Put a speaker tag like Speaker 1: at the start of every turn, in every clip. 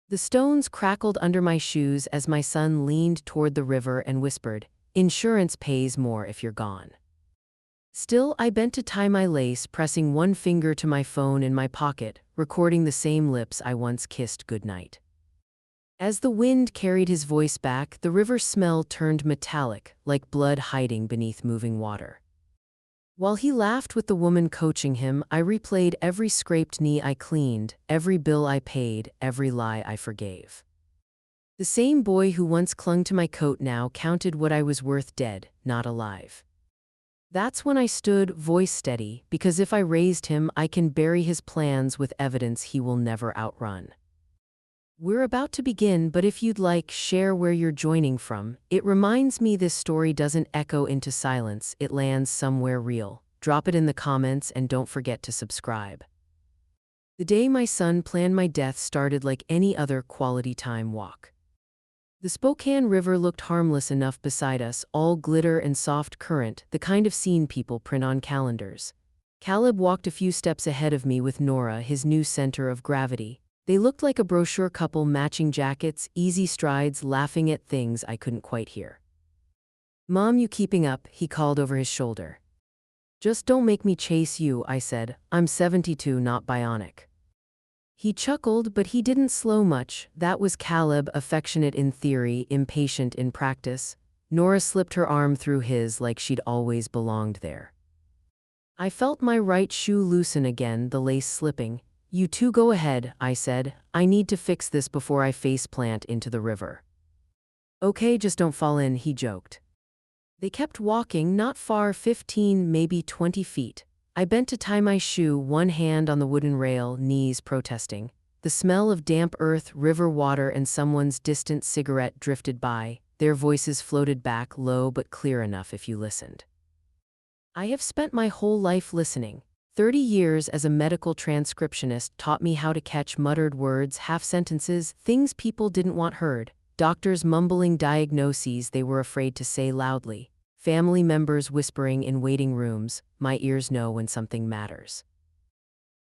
Speaker 1: The stones crackled under my shoes as my son leaned toward the river and whispered, "Insurance pays more if you're gone." Still, I bent to tie my lace, pressing one finger to my phone in my pocket, recording the same lips I once kissed goodnight. As the wind carried his voice back, the river's smell turned metallic, like blood hiding beneath moving water. While he laughed with the woman coaching him, I replayed every scraped knee I cleaned, every bill I paid, every lie I forgave. The same boy who once clung to my coat now counted what I was worth dead, not alive. That's when I stood, voice steady, because if I raised him, I can bury his plans with evidence he will never outrun. We're about to begin, but if you'd like, share where you're joining from. It reminds me this story doesn't echo into silence, it lands somewhere real. Drop it in the comments and don't forget to subscribe. The day my son planned my death started like any other quality time walk. The Spokane River looked harmless enough beside us, all glitter and soft current, the kind of scene people print on calendars. Caleb walked a few steps ahead of me with Nora, his new center of gravity. They looked like a brochure couple, matching jackets, easy strides, laughing at things I couldn't quite hear. "Mom, you keeping up?" he called over his shoulder. "Just don't make me chase you," I said. "I'm 72, not bionic." He chuckled, but he didn't slow much. That was Caleb, affectionate in theory, impatient in practice. Nora slipped her arm through his like she'd always belonged there. I felt my right shoe loosen again, the lace slipping. "You two go ahead," I said. "I need to fix this before I faceplant into the river." "Okay, just don't fall in," he joked. They kept walking, not far, 15, maybe 20 feet. I bent to tie my shoe, one hand on the wooden rail, knees protesting. The smell of damp earth, river water, and someone's distant cigarette drifted by. Their voices floated back, low but clear enough if you listened. I have spent my whole life listening. 30 years as a medical transcriptionist taught me how to catch muttered words, half sentences, things people didn't want heard. Doctors mumbling diagnoses they were afraid to say loudly. Family members whispering in waiting rooms. My ears know when something matters.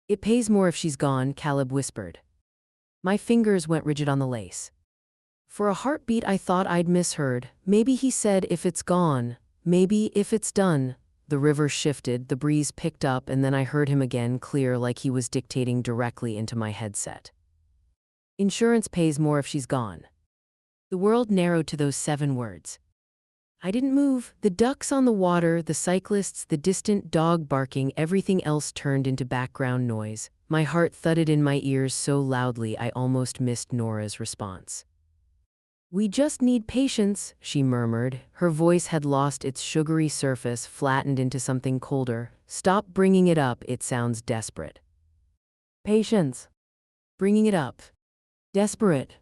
Speaker 1: "It pays more if she's gone," Caleb whispered. My fingers went rigid on the lace. For a heartbeat I thought I'd misheard. Maybe he said if it's gone. Maybe if it's done. The river shifted, the breeze picked up, and then I heard him again, clear, like he was dictating directly into my headset. "Insurance pays more if she's gone." The world narrowed to those 7 words. I didn't move. The ducks on the water, the cyclists, the distant dog barking, everything else turned into background noise. My heart thudded in my ears so loudly I almost missed Nora's response. "We just need patience," she murmured. Her voice had lost its sugary surface, flattened into something colder. "Stop bringing it up, it sounds desperate." "Patience. Bringing it up. Desperate."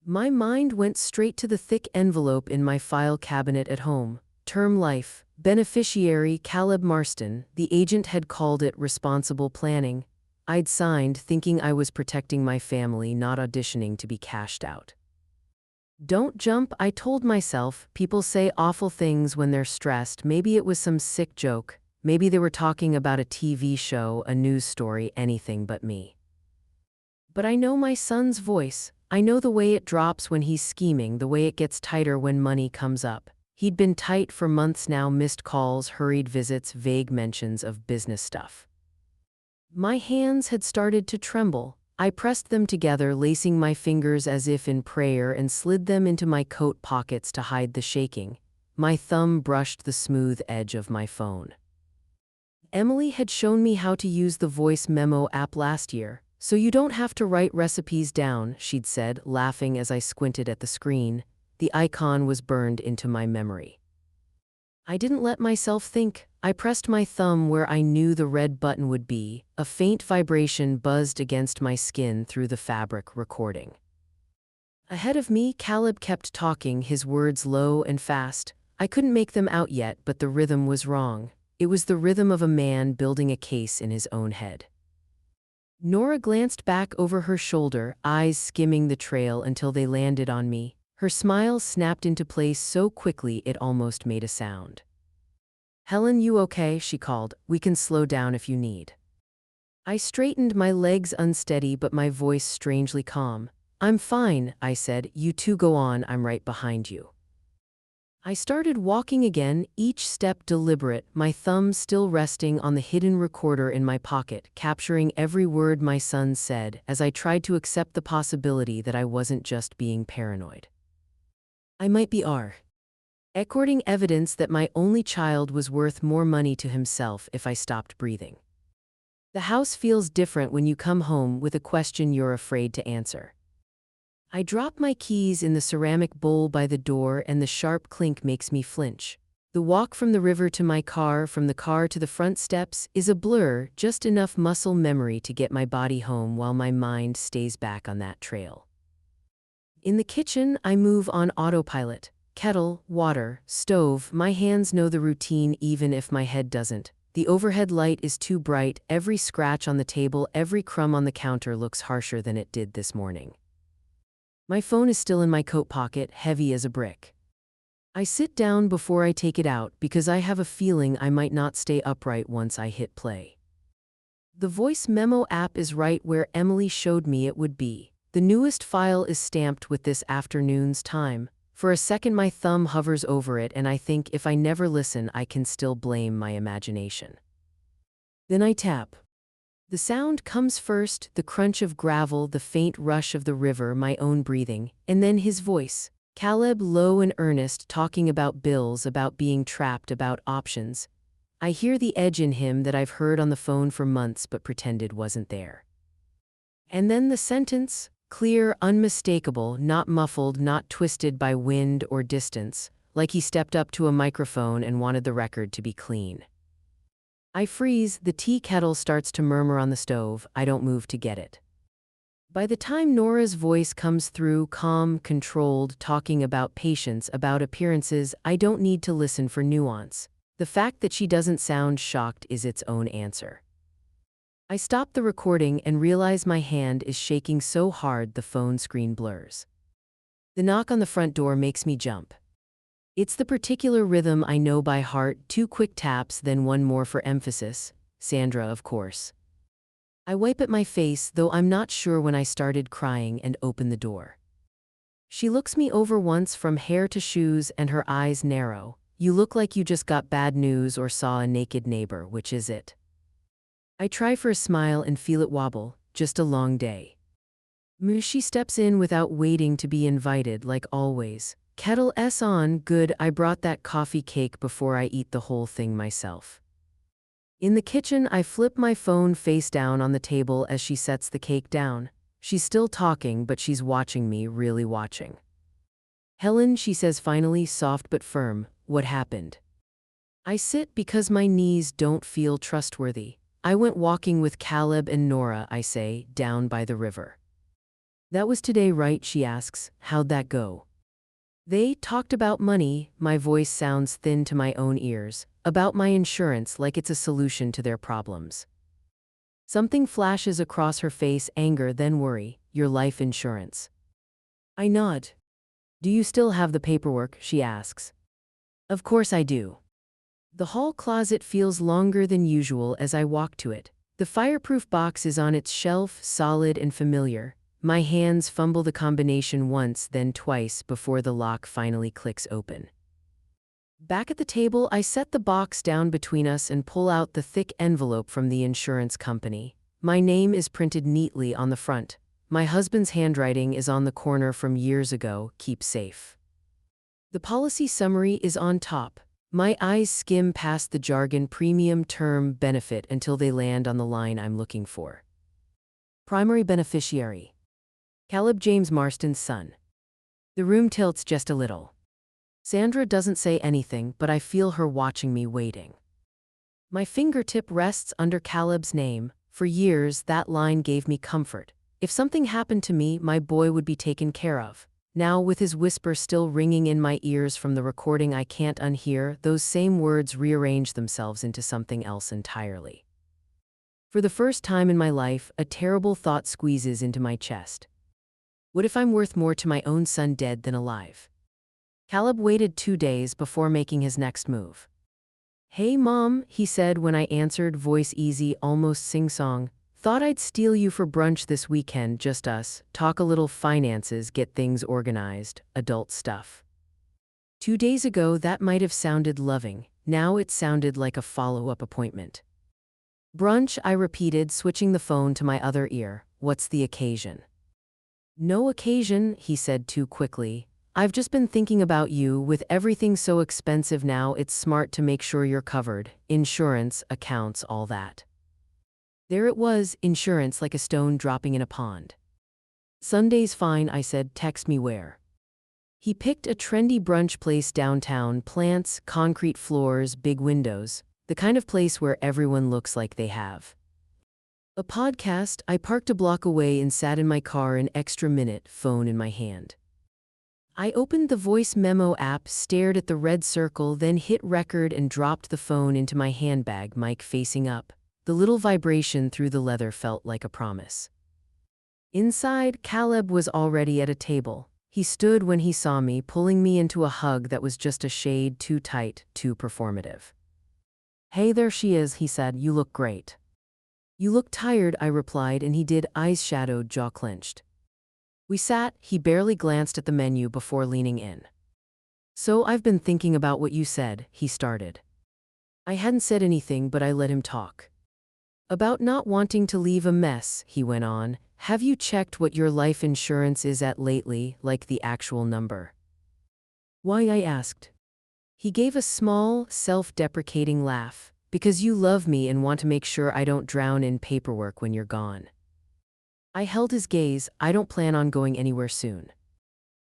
Speaker 1: My mind went straight to the thick envelope in my file cabinet at home. Term life. Beneficiary Caleb Marston. The agent had called it responsible planning. I'd signed, thinking I was protecting my family, not auditioning to be cashed out. "Don't jump," I told myself. People say awful things when they're stressed. Maybe it was some sick joke. Maybe they were talking about a TV show, a news story, anything but me. But I know my son's voice. I know the way it drops when he's scheming, the way it gets tighter when money comes up. He'd been tight for months now, missed calls, hurried visits, vague mentions of business stuff. My hands had started to tremble. I pressed them together, lacing my fingers as if in prayer, and slid them into my coat pockets to hide the shaking. My thumb brushed the smooth edge of my phone. Emily had shown me how to use the voice memo app last year. "So you don't have to write recipes down," she'd said, laughing as I squinted at the screen. The icon was burned into my memory. I didn't let myself think. I pressed my thumb where I knew the red button would be. A faint vibration buzzed against my skin through the fabric, recording. Ahead of me, Caleb kept talking, his words low and fast. I couldn't make them out yet, but the rhythm was wrong. It was the rhythm of a man building a case in his own head. Nora glanced back over her shoulder, eyes skimming the trail until they landed on me. Her smile snapped into place so quickly it almost made a sound. "Helen, you okay?" she called. "We can slow down if you need." I straightened, my legs unsteady but my voice strangely calm. I'm fine, I said. You two go on, I'm right behind you. I started walking again, each step deliberate, my thumb still resting on the hidden recorder in my pocket, capturing every word my son said as I tried to accept the possibility that I wasn't just being paranoid. I might be recording evidence that my only child was worth more money to himself if I stopped breathing. The house feels different when you come home with a question you're afraid to answer. I drop my keys in the ceramic bowl by the door and the sharp clink makes me flinch. The walk from the river to my car, from the car to the front steps, is a blur, just enough muscle memory to get my body home while my mind stays back on that trail. In the kitchen, I move on autopilot. Kettle, water, stove, my hands know the routine even if my head doesn't. The overhead light is too bright, every scratch on the table, every crumb on the counter looks harsher than it did this morning. My phone is still in my coat pocket, heavy as a brick. I sit down before I take it out because I have a feeling I might not stay upright once I hit play. The voice memo app is right where Emily showed me it would be. The newest file is stamped with this afternoon's time. For a second my thumb hovers over it and I think if I never listen I can still blame my imagination. Then I tap. The sound comes first, the crunch of gravel, the faint rush of the river, my own breathing, and then his voice. Caleb, low and earnest, talking about bills, about being trapped, about options. I hear the edge in him that I've heard on the phone for months but pretended wasn't there. And then the sentence, clear, unmistakable, not muffled, not twisted by wind or distance, like he stepped up to a microphone and wanted the record to be clean. I freeze, the tea kettle starts to murmur on the stove, I don't move to get it. By the time Nora's voice comes through, calm, controlled, talking about patience, about appearances, I don't need to listen for nuance. The fact that she doesn't sound shocked is its own answer. I stop the recording and realize my hand is shaking so hard the phone screen blurs. The knock on the front door makes me jump. It's the particular rhythm I know by heart, 2 quick taps, then one more for emphasis. Sandra, of course. I wipe at my face, though I'm not sure when I started crying, and open the door. She looks me over once from hair to shoes and her eyes narrow. You look like you just got bad news or saw a naked neighbor, which is it? I try for a smile and feel it wobble, just a long day. She steps in without waiting to be invited, like always. Kettle S on, good, I brought that coffee cake before I eat the whole thing myself. In the kitchen, I flip my phone face down on the table as she sets the cake down. She's still talking, but she's watching me, really watching. Helen, she says finally, soft but firm, what happened? I sit because my knees don't feel trustworthy. I went walking with Caleb and Nora, I say, down by the river. That was today, right? She asks. How'd that go? They talked about money, my voice sounds thin to my own ears, about my insurance like it's a solution to their problems. Something flashes across her face, anger, then worry, your life insurance. I nod. Do you still have the paperwork? She asks. Of course I do. The hall closet feels longer than usual as I walk to it. The fireproof box is on its shelf, solid and familiar. My hands fumble the combination once, then twice before the lock finally clicks open. Back at the table, I set the box down between us and pull out the thick envelope from the insurance company. My name is printed neatly on the front. My husband's handwriting is on the corner from years ago, keep safe. The policy summary is on top. My eyes skim past the jargon, premium, term, benefit until they land on the line I'm looking for. Primary beneficiary. Caleb James Marston's son. The room tilts just a little. Sandra doesn't say anything, but I feel her watching me, waiting. My fingertip rests under Caleb's name. For years, that line gave me comfort. If something happened to me, my boy would be taken care of. Now, with his whisper still ringing in my ears from the recording I can't unhear, those same words rearrange themselves into something else entirely. For the first time in my life, a terrible thought squeezes into my chest. What if I'm worth more to my own son dead than alive? Caleb waited 2 days before making his next move. Hey, Mom, he said when I answered, voice easy, almost sing-song. Thought I'd steal you for brunch this weekend, just us, talk a little finances, get things organized, adult stuff. 2 days ago, that might have sounded loving. Now it sounded like a follow-up appointment. Brunch, I repeated, switching the phone to my other ear. What's the occasion? No occasion, he said too quickly. I've just been thinking about you. With everything so expensive now, it's smart to make sure you're covered. Insurance, accounts, all that. There it was, insurance like a stone dropping in a pond. Sunday's fine, I said, text me where. He picked a trendy brunch place downtown, plants, concrete floors, big windows, the kind of place where everyone looks like they have a podcast. I parked a block away and sat in my car an extra minute, phone in my hand. I opened the voice memo app, stared at the red circle, then hit record and dropped the phone into my handbag, mic facing up. The little vibration through the leather felt like a promise. Inside, Caleb was already at a table. He stood when he saw me, pulling me into a hug that was just a shade too tight, too performative. Hey, there she is, he said. You look great. You look tired, I replied, and he did, eyes shadowed, jaw clenched. We sat, he barely glanced at the menu before leaning in. So I've been thinking about what you said, he started. I hadn't said anything, but I let him talk. About not wanting to leave a mess, he went on. Have you checked what your life insurance is at lately, like the actual number? Why, I asked. He gave a small, self-deprecating laugh. Because you love me and want to make sure I don't drown in paperwork when you're gone. I held his gaze. I don't plan on going anywhere soon.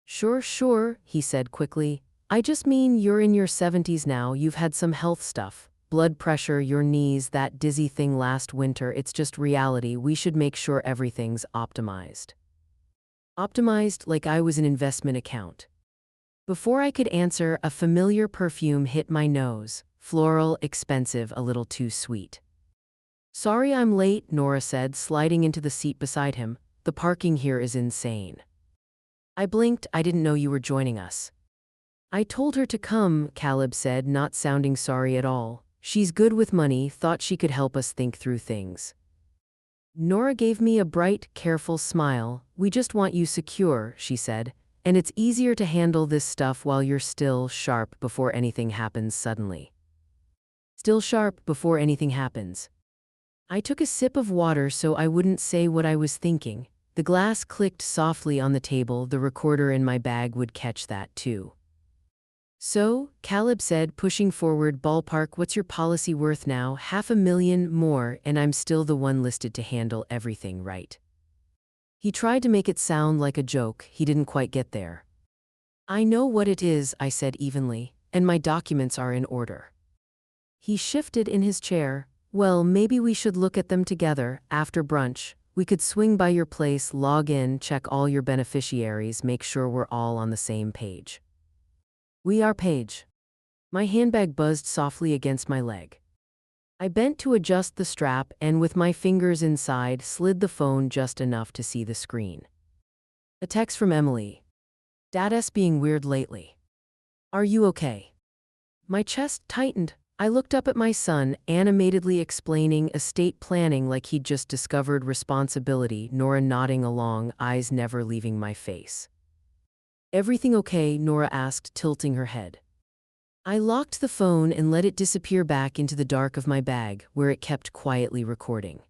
Speaker 1: Sure, he said quickly. I just mean you're in your 70s now, you've had some health stuff. Blood pressure, your knees, that dizzy thing last winter, it's just reality. We should make sure everything's optimized. Optimized like I was an investment account. Before I could answer, a familiar perfume hit my nose. Floral, expensive, a little too sweet. Sorry I'm late, Nora said, sliding into the seat beside him. The parking here is insane. I blinked. I didn't know you were joining us. I told her to come, Caleb said, not sounding sorry at all. She's good with money, thought she could help us think through things. Nora gave me a bright, careful smile. We just want you secure, she said, and it's easier to handle this stuff while you're still sharp before anything happens suddenly. Still sharp before anything happens. I took a sip of water so I wouldn't say what I was thinking. The glass clicked softly on the table. The recorder in my bag would catch that too. So, Caleb said, pushing forward, ballpark, what's your policy worth now? $500,000 more, and I'm still the one listed to handle everything, right? He tried to make it sound like a joke. He didn't quite get there. I know what it is, I said evenly, and my documents are in order. He shifted in his chair. Well, maybe we should look at them together. After brunch, we could swing by your place, log in, check all your beneficiaries, make sure we're all on the same page. We are Paige. My handbag buzzed softly against my leg. I bent to adjust the strap and with my fingers inside slid the phone just enough to see the screen. A text from Emily. Dad's being weird lately. Are you okay? My chest tightened. I looked up at my son, animatedly explaining estate planning like he'd just discovered responsibility, Nora nodding along, eyes never leaving my face. Everything okay? Nora asked, tilting her head. I locked the phone and let it disappear back into the dark of my bag, where it kept quietly recording.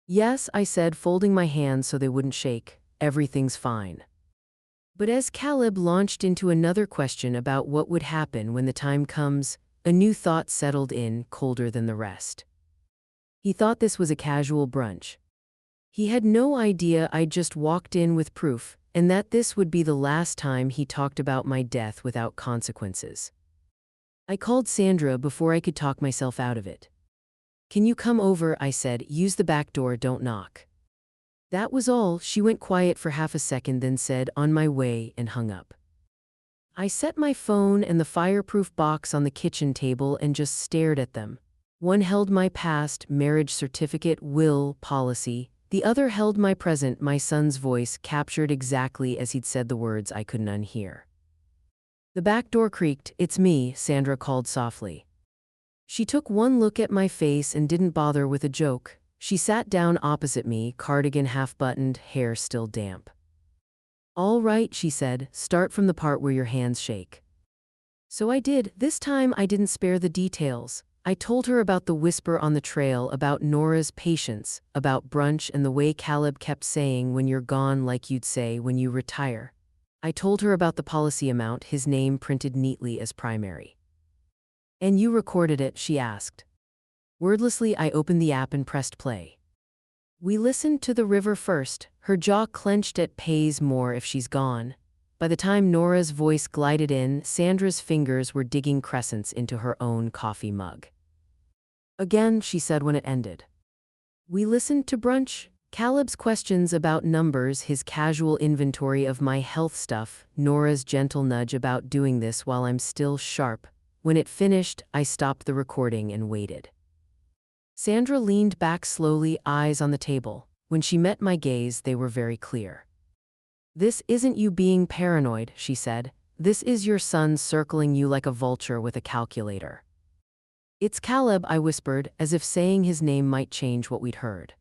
Speaker 1: Yes, I said, folding my hands so they wouldn't shake. Everything's fine. But as Caleb launched into another question about what would happen when the time comes, a new thought settled in, colder than the rest. He thought this was a casual brunch. He had no idea I'd just walked in with proof, and that this would be the last time he talked about my death without consequences. I called Sandra before I could talk myself out of it. Can you come over? I said. Use the back door, don't knock. That was all. She went quiet for half a second, then said, on my way, and hung up. I set my phone and the fireproof box on the kitchen table and just stared at them. One held my past, marriage certificate, will, policy. The other held my present, my son's voice, captured exactly as he'd said the words I couldn't unhear. The back door creaked. It's me, Sandra called softly. She took one look at my face and didn't bother with a joke. She sat down opposite me, cardigan half-buttoned, hair still damp. "All right," she said, "start from the part where your hands shake." So I did. This time I didn't spare the details. I told her about the whisper on the trail, about Nora's patience, about brunch and the way Caleb kept saying when you're gone like you'd say when you retire. I told her about the policy amount, his name printed neatly as primary. "And you recorded it?" she asked. Wordlessly, I opened the app and pressed play. We listened to the river first, her jaw clenched at "pays more if she's gone." By the time Nora's voice glided in, Sandra's fingers were digging crescents into her own coffee mug. "Again," she said when it ended. We listened to brunch, Caleb's questions about numbers, his casual inventory of my health stuff, Nora's gentle nudge about doing this while I'm still sharp. When it finished, I stopped the recording and waited. Sandra leaned back slowly, eyes on the table. When she met my gaze, they were very clear. "This isn't you being paranoid," she said. "This is your son circling you like a vulture with a calculator." "It's Caleb," I whispered, as if saying his name might change what we'd heard.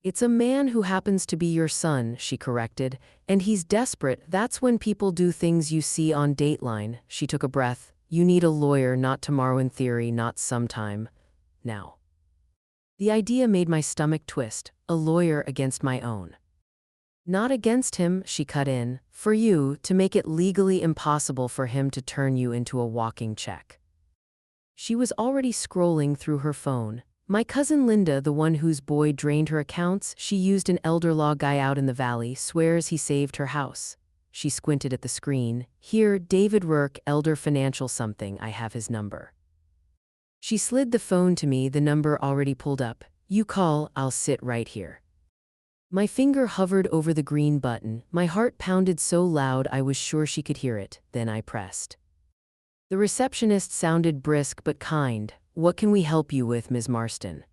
Speaker 1: "It's a man who happens to be your son," she corrected, "and he's desperate. That's when people do things you see on Dateline." She took a breath. "You need a lawyer, not tomorrow in theory, not sometime. Now." The idea made my stomach twist, a lawyer against my own. "Not against him," she cut in, "for you, to make it legally impossible for him to turn you into a walking check." She was already scrolling through her phone. "My cousin Linda, the one whose boy drained her accounts, she used an elder law guy out in the valley, swears he saved her house." She squinted at the screen. "Here, David Rourke, elder financial something, I have his number." She slid the phone to me, the number already pulled up. "You call, I'll sit right here." My finger hovered over the green button. My heart pounded so loud I was sure she could hear it. Then I pressed. The receptionist sounded brisk but kind. "What can we help you with, Ms. Marston?"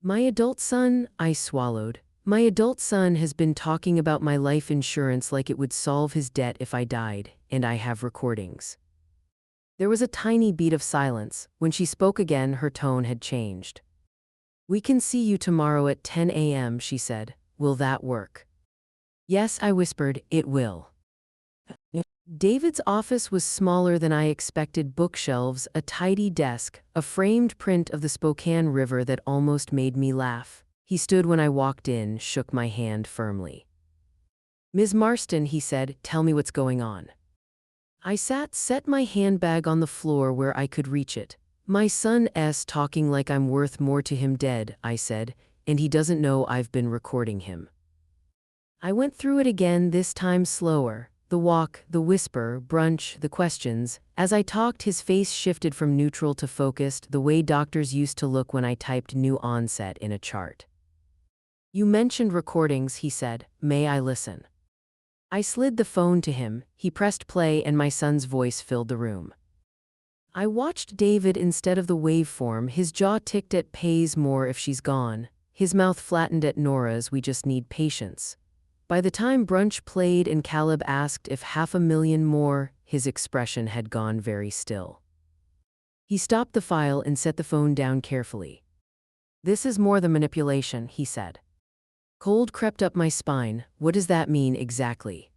Speaker 1: "My adult son," I swallowed. "My adult son has been talking about my life insurance like it would solve his debt if I died, and I have recordings." There was a tiny beat of silence. When she spoke again, her tone had changed. "We can see you tomorrow at 10 a.m., she said. "Will that work?" "Yes," I whispered, "it will." David's office was smaller than I expected. Bookshelves, a tidy desk, a framed print of the Spokane River that almost made me laugh. He stood when I walked in, shook my hand firmly. "Ms. Marston," he said, "tell me what's going on." I set my handbag on the floor where I could reach it. "My son's talking like I'm worth more to him dead," I said, "and he doesn't know I've been recording him." I went through it again, this time slower. The walk, the whisper, brunch, the questions. As I talked, his face shifted from neutral to focused, the way doctors used to look when I typed new onset in a chart. "You mentioned recordings," he said. "May I listen?" I slid the phone to him. He pressed play and my son's voice filled the room. I watched David instead of the waveform. His jaw ticked at "pays more if she's gone." His mouth flattened at Nora's "we just need patience." By the time brunch played and Caleb asked if $500,000 more, his expression had gone very still. He stopped the file and set the phone down carefully. "This is more than manipulation," he said. Cold crept up my spine. "What does that mean exactly?"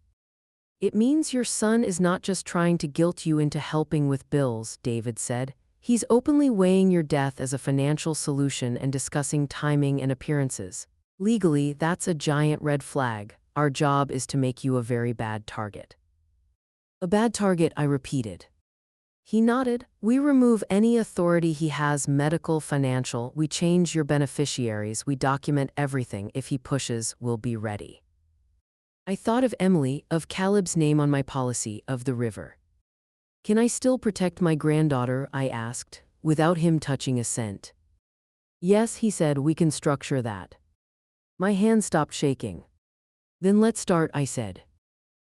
Speaker 1: "It means your son is not just trying to guilt you into helping with bills," David said. "He's openly weighing your death as a financial solution and discussing timing and appearances. Legally, that's a giant red flag. Our job is to make you a very bad target." "A bad target," I repeated. He nodded. "We remove any authority he has, medical, financial. We change your beneficiaries. We document everything. If he pushes, we'll be ready." I thought of Emily, of Caleb's name on my policy, of the river. "Can I still protect my granddaughter?" I asked, without him touching a cent. "Yes," he said, "we can structure that." My hand stopped shaking. "Then let's start," I said.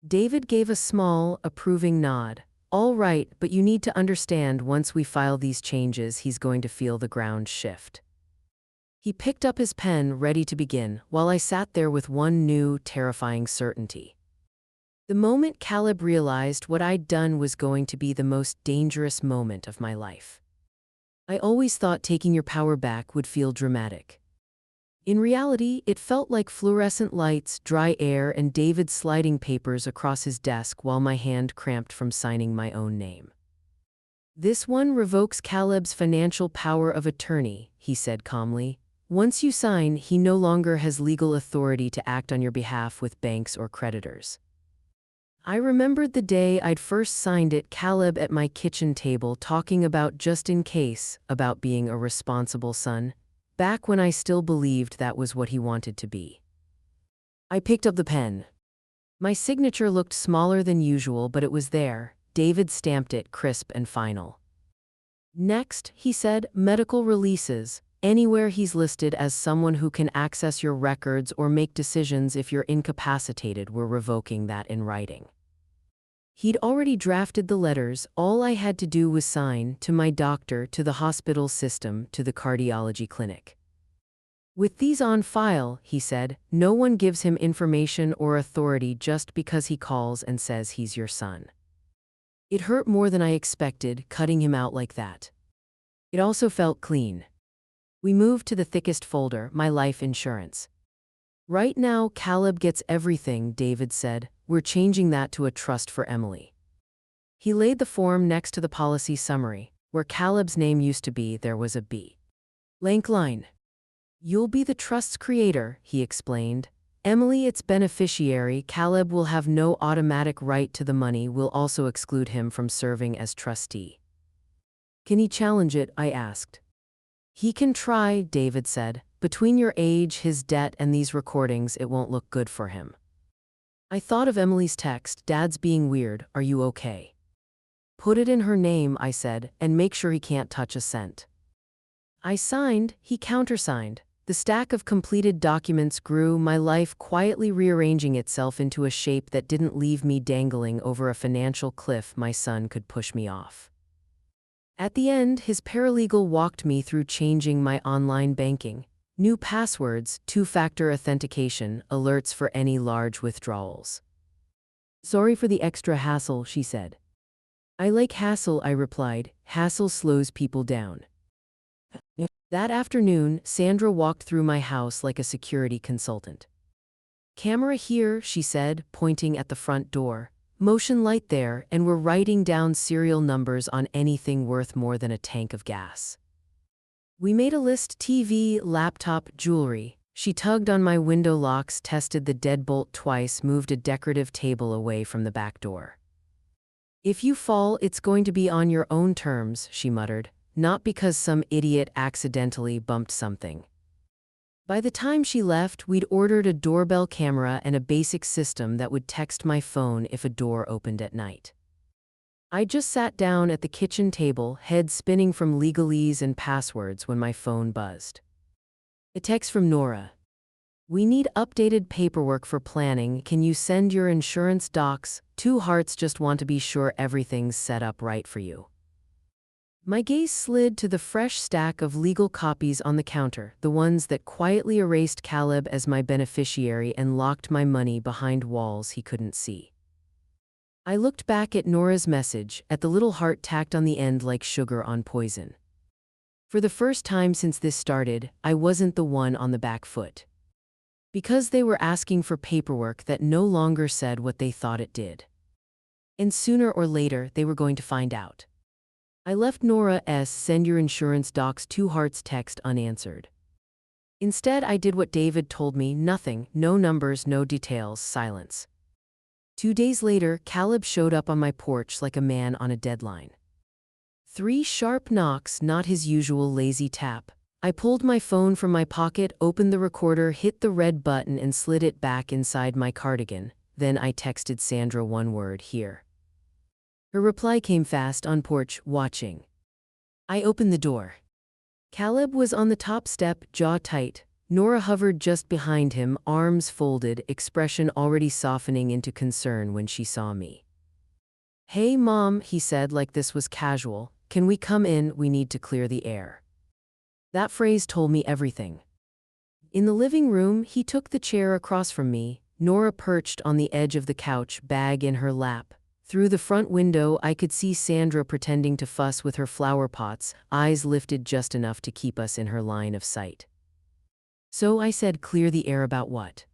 Speaker 1: David gave a small, approving nod. "All right, but you need to understand, once we file these changes, he's going to feel the ground shift." He picked up his pen, ready to begin, while I sat there with one new, terrifying certainty. The moment Caleb realized what I'd done was going to be the most dangerous moment of my life. I always thought taking your power back would feel dramatic. In reality, it felt like fluorescent lights, dry air, and David sliding papers across his desk while my hand cramped from signing my own name. "This one revokes Caleb's financial power of attorney," he said calmly. "Once you sign, he no longer has legal authority to act on your behalf with banks or creditors." I remembered the day I'd first signed it, Caleb at my kitchen table talking about just in case, about being a responsible son, back when I still believed that was what he wanted to be. I picked up the pen. My signature looked smaller than usual, but it was there. David stamped it, crisp and final. "Next," he said, "medical releases. Anywhere he's listed as someone who can access your records or make decisions if you're incapacitated, we're revoking that in writing." He'd already drafted the letters. All I had to do was sign, to my doctor, to the hospital system, to the cardiology clinic. "With these on file," he said, "no one gives him information or authority just because he calls and says he's your son." It hurt more than I expected, cutting him out like that. It also felt clean. We moved to the thickest folder, my life insurance. "Right now, Caleb gets everything," David said. "We're changing that to a trust for Emily." He laid the form next to the policy summary. Where Caleb's name used to be, there was a B. Blank line. "You'll be the trust's creator," he explained. "Emily, its beneficiary. Caleb will have no automatic right to the money. We'll also exclude him from serving as trustee." "Can he challenge it?" I asked. "He can try," David said. "Between your age, his debt, and these recordings, it won't look good for him." I thought of Emily's text, "Dad's being weird, are you okay?" "Put it in her name," I said, "and make sure he can't touch a cent." I signed, he countersigned. The stack of completed documents grew, my life quietly rearranging itself into a shape that didn't leave me dangling over a financial cliff my son could push me off. At the end, his paralegal walked me through changing my online banking. New passwords, two-factor authentication, alerts for any large withdrawals. "Sorry for the extra hassle," she said. "I like hassle," I replied. "Hassle slows people down." That afternoon, Sandra walked through my house like a security consultant. "Camera here," she said, pointing at the front door. "Motion light there, and we're writing down serial numbers on anything worth more than a tank of gas." We made a list: TV, laptop, jewelry. She tugged on my window locks, tested the deadbolt twice, moved a decorative table away from the back door. "If you fall, it's going to be on your own terms," she muttered, "not because some idiot accidentally bumped something." By the time she left, we'd ordered a doorbell camera and a basic system that would text my phone if a door opened at night. I just sat down at the kitchen table, head spinning from legalese and passwords, when my phone buzzed. A text from Nora. "We need updated paperwork for planning. Can you send your insurance docs? 2 hearts, just want to be sure everything's set up right for you." My gaze slid to the fresh stack of legal copies on the counter, the ones that quietly erased Caleb as my beneficiary and locked my money behind walls he couldn't see. I looked back at Nora's message, at the little heart tacked on the end like sugar on poison. For the first time since this started, I wasn't the one on the back foot. Because they were asking for paperwork that no longer said what they thought it did. And sooner or later, they were going to find out. I left Nora's "send your insurance docs 2 hearts" text unanswered. Instead, I did what David told me: nothing, no numbers, no details, silence. 2 days later, Caleb showed up on my porch like a man on a deadline. 3 sharp knocks, not his usual lazy tap. I pulled my phone from my pocket, opened the recorder, hit the red button, and slid it back inside my cardigan. Then I texted Sandra one word: "Here." Her reply came fast: "On porch, watching." I opened the door. Caleb was on the top step, jaw tight. Nora hovered just behind him, arms folded, expression already softening into concern when she saw me. "Hey, Mom," he said like this was casual. "Can we come in? We need to clear the air." That phrase told me everything. In the living room, he took the chair across from me, Nora perched on the edge of the couch, bag in her lap. Through the front window, I could see Sandra pretending to fuss with her flower pots, eyes lifted just enough to keep us in her line of sight. So I said, clear the air about what?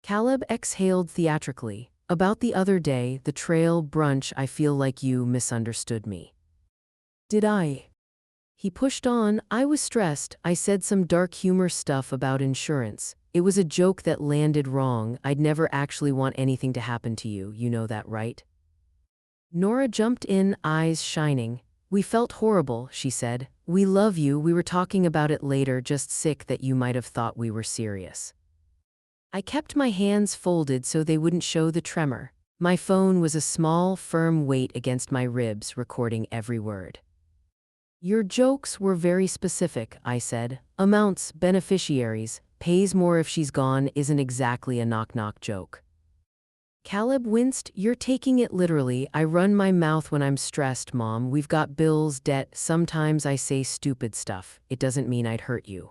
Speaker 1: Caleb exhaled theatrically. About the other day, the trail brunch. I feel like you misunderstood me. Did I? He pushed on. I was stressed. I said some dark humor stuff about insurance. It was a joke that landed wrong. I'd never actually want anything to happen to you. You know that, right? Nora jumped in, eyes shining. We felt horrible, she said. We love you. We were talking about it later, just sick that you might have thought we were serious. I kept my hands folded so they wouldn't show the tremor. My phone was a small, firm weight against my ribs, recording every word. Your jokes were very specific, I said. Amounts, beneficiaries, pays more if she's gone isn't exactly a knock-knock joke. Caleb winced. You're taking it literally. I run my mouth when I'm stressed, Mom. We've got bills, debt. Sometimes I say stupid stuff. It doesn't mean I'd hurt you.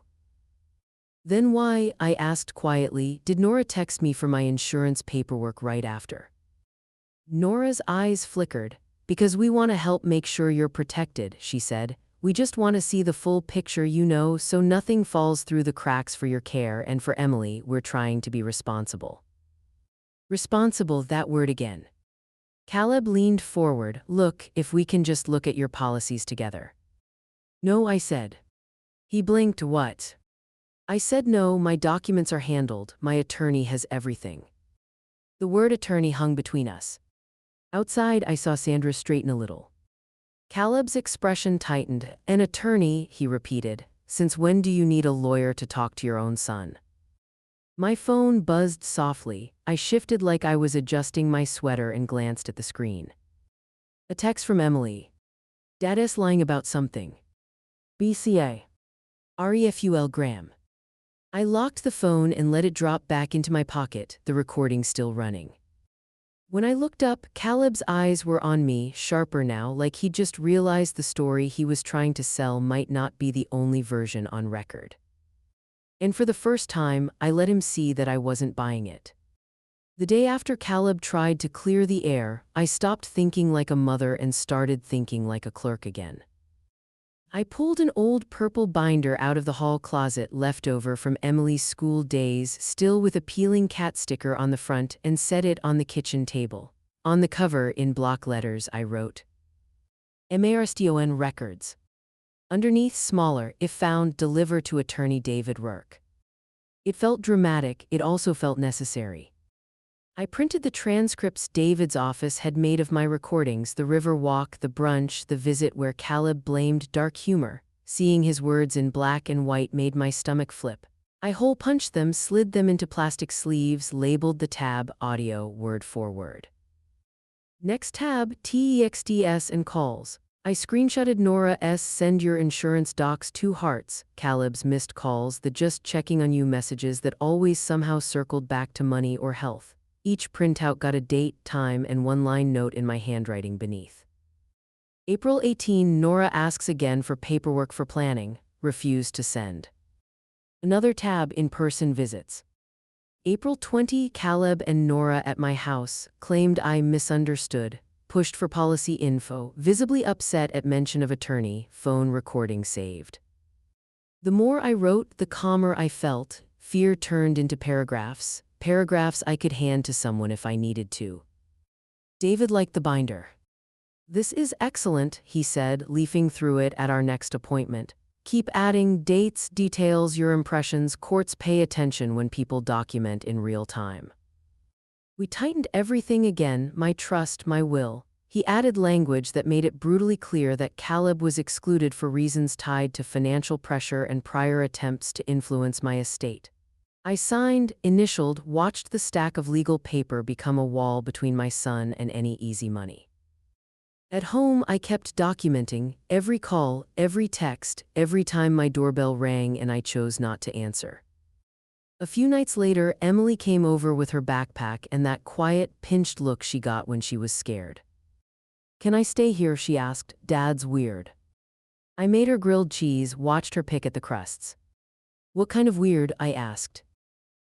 Speaker 1: Then why, I asked quietly, did Nora text me for my insurance paperwork right after? Nora's eyes flickered. Because we want to help make sure you're protected, she said. We just want to see the full picture, so nothing falls through the cracks for your care, and for Emily, we're trying to be responsible. Responsible, that word again. Caleb leaned forward. Look, if we can just look at your policies together. No, I said. He blinked. What? I said no, my documents are handled, my attorney has everything. The word attorney hung between us. Outside, I saw Sandra straighten a little. Caleb's expression tightened. An attorney, he repeated. Since when do you need a lawyer to talk to your own son? My phone buzzed softly. I shifted like I was adjusting my sweater and glanced at the screen. A text from Emily. Dad's lying about something. BCA. REFUL Graham. I locked the phone and let it drop back into my pocket, the recording still running. When I looked up, Caleb's eyes were on me, sharper now, like he'd just realized the story he was trying to sell might not be the only version on record. And for the first time, I let him see that I wasn't buying it. The day after Caleb tried to clear the air, I stopped thinking like a mother and started thinking like a clerk again. I pulled an old purple binder out of the hall closet left over from Emily's school days, still with a peeling cat sticker on the front, and set it on the kitchen table. On the cover, in block letters, I wrote, MARSTON Records. Underneath, smaller, if found, deliver to attorney David Rourke. It felt dramatic, it also felt necessary. I printed the transcripts David's office had made of my recordings, the river walk, the brunch, the visit where Caleb blamed dark humor. Seeing his words in black and white made my stomach flip. I hole-punched them, slid them into plastic sleeves, labeled the tab, audio, word for word. Next tab, TEXTS and calls. I screenshotted Nora's send your insurance docs 2 hearts, Caleb's missed calls, the just checking on you messages that always somehow circled back to money or health. Each printout got a date, time, and one-line note in my handwriting beneath. April 18, Nora asks again for paperwork for planning, refused to send. Another tab, in-person visits. April 20, Caleb and Nora at my house, claimed I misunderstood, pushed for policy info, visibly upset at mention of attorney, phone recording saved. The more I wrote, the calmer I felt, fear turned into paragraphs I could hand to someone if I needed to. David liked the binder. This is excellent, he said, leafing through it at our next appointment. Keep adding dates, details, your impressions. Courts pay attention when people document in real time. We tightened everything again, my trust, my will. He added language that made it brutally clear that Caleb was excluded for reasons tied to financial pressure and prior attempts to influence my estate. I signed, initialed, watched the stack of legal paper become a wall between my son and any easy money. At home, I kept documenting every call, every text, every time my doorbell rang and I chose not to answer. A few nights later, Emily came over with her backpack and that quiet, pinched look she got when she was scared. Can I stay here? She asked. Dad's weird. I made her grilled cheese, watched her pick at the crusts. What kind of weird? I asked.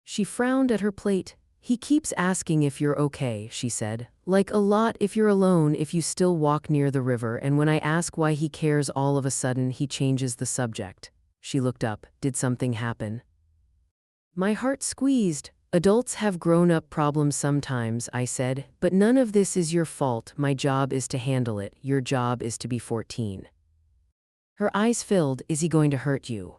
Speaker 1: She frowned at her plate. He keeps asking if you're okay, she said. Like a lot, if you're alone, if you still walk near the river, and when I ask why he cares, all of a sudden he changes the subject. She looked up. Did something happen? My heart squeezed. Adults have grown-up problems sometimes, I said, but none of this is your fault. My job is to handle it. Your job is to be 14. Her eyes filled. Is he going to hurt you?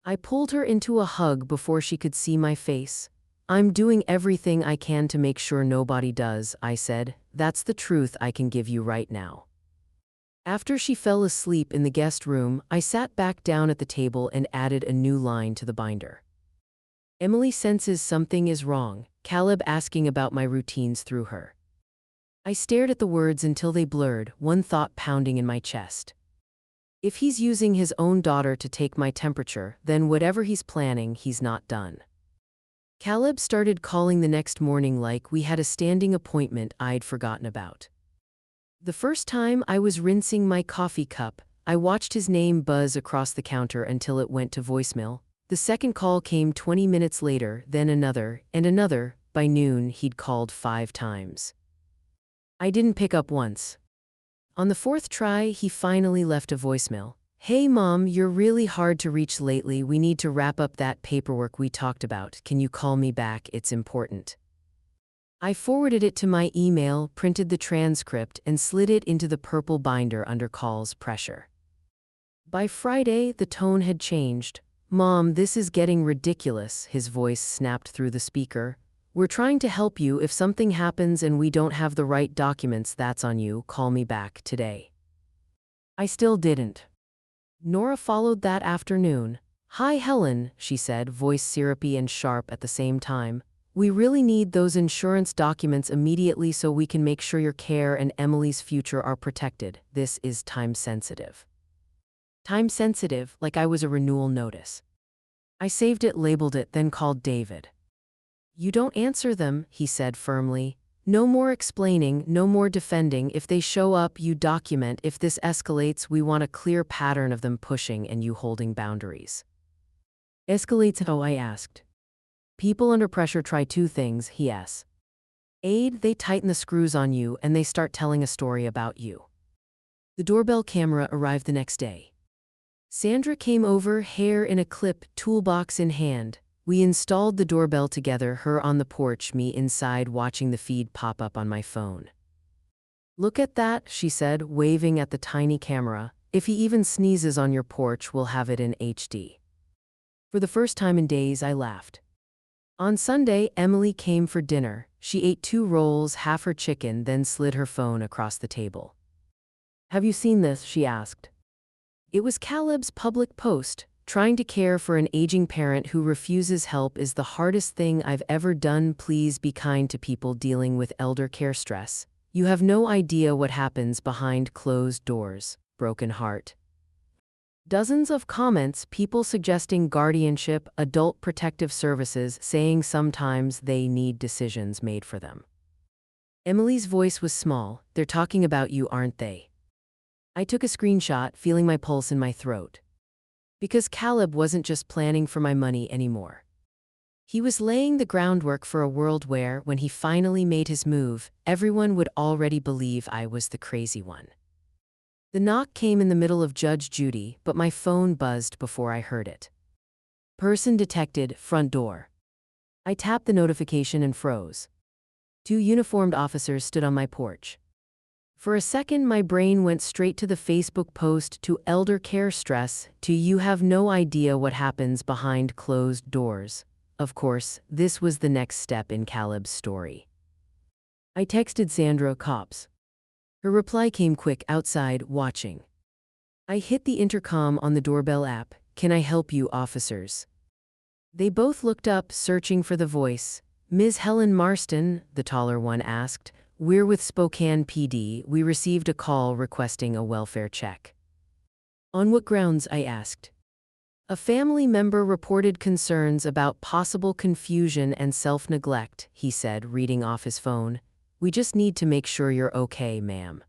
Speaker 1: I pulled her into a hug before she could see my face. I'm doing everything I can to make sure nobody does, I said. That's the truth I can give you right now. After she fell asleep in the guest room, I sat back down at the table and added a new line to the binder. Emily senses something is wrong, Caleb asking about my routines through her. I stared at the words until they blurred, one thought pounding in my chest. If he's using his own daughter to take my temperature, then whatever he's planning, he's not done. Caleb started calling the next morning like we had a standing appointment I'd forgotten about. The first time I was rinsing my coffee cup, I watched his name buzz across the counter until it went to voicemail. The second call came 20 minutes later, then another, and another. By noon, he'd called 5 times. I didn't pick up once. On the 4th try, he finally left a voicemail. Hey Mom, you're really hard to reach lately. We need to wrap up that paperwork we talked about. Can you call me back? It's important. I forwarded it to my email, printed the transcript, and slid it into the purple binder under call's pressure. By Friday, the tone had changed. Mom, this is getting ridiculous, his voice snapped through the speaker. We're trying to help you. If something happens and we don't have the right documents, that's on you. Call me back today. I still didn't. Nora followed that afternoon. Hi Helen, she said, voice syrupy and sharp at the same time. We really need those insurance documents immediately so we can make sure your care and Emily's future are protected. This is time sensitive. Time sensitive, like I was a renewal notice. I saved it, labeled it, then called David. You don't answer them, he said firmly. No more explaining, no more defending. If they show up, you document. If this escalates, we want a clear pattern of them pushing and you holding boundaries. Escalates how? I asked. People under pressure try 2 things, he asked. Aid, they tighten the screws on you and they start telling a story about you. The doorbell camera arrived the next day. Sandra came over, hair in a clip, toolbox in hand. We installed the doorbell together, her on the porch, me inside watching the feed pop up on my phone. Look at that, she said, waving at the tiny camera. If he even sneezes on your porch, we'll have it in HD. For the first time in days, I laughed. On Sunday, Emily came for dinner. She ate 2 rolls, half her chicken, then slid her phone across the table. Have you seen this? She asked. It was Caleb's public post. Trying to care for an aging parent who refuses help is the hardest thing I've ever done. Please be kind to people dealing with elder care stress. You have no idea what happens behind closed doors. Broken heart. Dozens of comments, people suggesting guardianship, adult protective services, saying sometimes they need decisions made for them. Emily's voice was small. They're talking about you, aren't they? I took a screenshot, feeling my pulse in my throat. Because Caleb wasn't just planning for my money anymore. He was laying the groundwork for a world where, when he finally made his move, everyone would already believe I was the crazy one. The knock came in the middle of Judge Judy, but my phone buzzed before I heard it. Person detected, front door. I tapped the notification and froze. 2 uniformed officers stood on my porch. For a second, my brain went straight to the Facebook post, to elder care stress, to you have no idea what happens behind closed doors. Of course, this was the next step in Caleb's story. I texted Sandra, cops. Her reply came quick, outside, watching. I hit the intercom on the doorbell app. Can I help you, officers? They both looked up, searching for the voice. Ms. Helen Marston, the taller one asked. We're with Spokane PD. We received a call requesting a welfare check. On what grounds? I asked. A family member reported concerns about possible confusion and self-neglect, he said, reading off his phone. We just need to make sure you're okay, ma'am.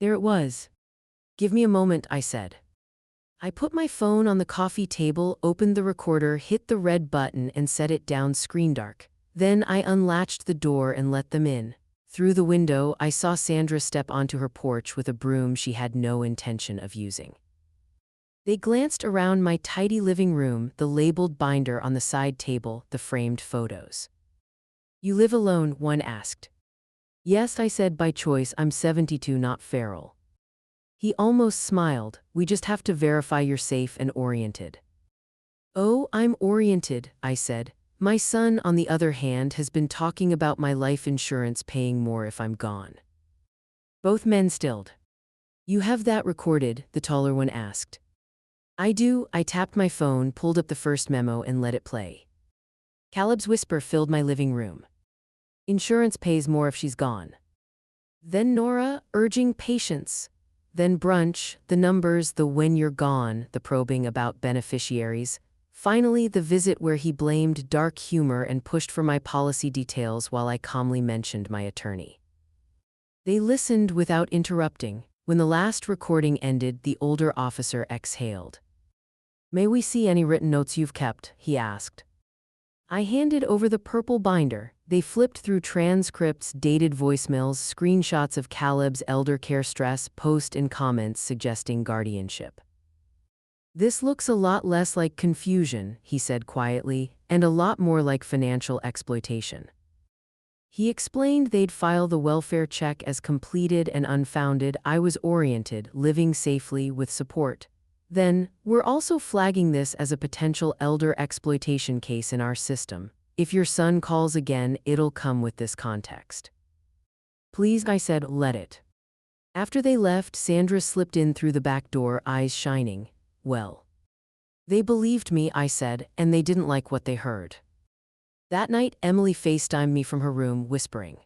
Speaker 1: There it was. Give me a moment, I said. I put my phone on the coffee table, opened the recorder, hit the red button, and set it down screen dark. Then I unlatched the door and let them in. Through the window, I saw Sandra step onto her porch with a broom she had no intention of using. They glanced around my tidy living room, the labeled binder on the side table, the framed photos. "You live alone?" one asked. "Yes," I said, "by choice. I'm 72, not feral." He almost smiled. "We just have to verify you're safe and oriented." "Oh, I'm oriented," I said. "My son, on the other hand, has been talking about my life insurance paying more if I'm gone." Both men stilled. "You have that recorded?" the taller one asked. "I do." I tapped my phone, pulled up the first memo, and let it play. Caleb's whisper filled my living room. "Insurance pays more if she's gone." Then Nora, urging patience. Then brunch, the numbers, the "when you're gone," the probing about beneficiaries. Finally, the visit where he blamed dark humor and pushed for my policy details while I calmly mentioned my attorney. They listened without interrupting. When the last recording ended, the older officer exhaled. "May we see any written notes you've kept?" he asked. I handed over the purple binder. They flipped through transcripts, dated voicemails, screenshots of Caleb's elder care stress, posts and comments suggesting guardianship. "This looks a lot less like confusion," he said quietly, "and a lot more like financial exploitation." He explained they'd file the welfare check as completed and unfounded. I was oriented, living safely with support. Then, "We're also flagging this as a potential elder exploitation case in our system. If your son calls again, it'll come with this context." "Please," I said, "let it." After they left, Sandra slipped in through the back door, eyes shining. "Well, they believed me," I said, "and they didn't like what they heard." That night, Emily FaceTimed me from her room, whispering.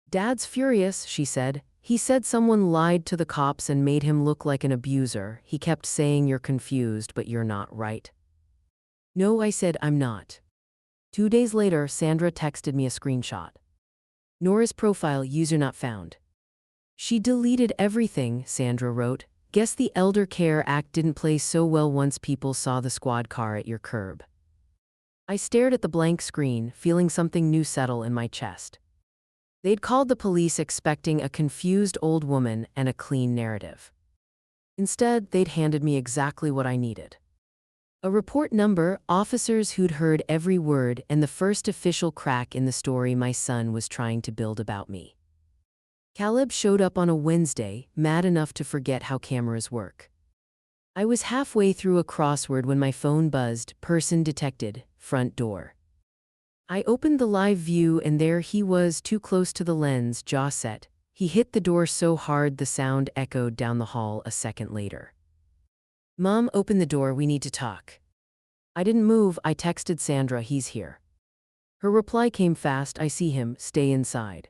Speaker 1: "Dad's furious," she said. "He said someone lied to the cops and made him look like an abuser. He kept saying you're confused, but you're not, right?" "No," I said, "I'm not." 2 days later, Sandra texted me a screenshot. "Nora's profile, user not found." "She deleted everything," Sandra wrote. "Guess the Elder Care Act didn't play so well once people saw the squad car at your curb." I stared at the blank screen, feeling something new settle in my chest. They'd called the police expecting a confused old woman and a clean narrative. Instead, they'd handed me exactly what I needed. A report number, officers who'd heard every word, and the first official crack in the story my son was trying to build about me. Caleb showed up on a Wednesday, mad enough to forget how cameras work. I was halfway through a crossword when my phone buzzed. "Person detected, front door." I opened the live view and there he was, too close to the lens, jaw set. He hit the door so hard the sound echoed down the hall a second later. "Mom, open the door, we need to talk." I didn't move. I texted Sandra, "He's here." Her reply came fast, "I see him, stay inside."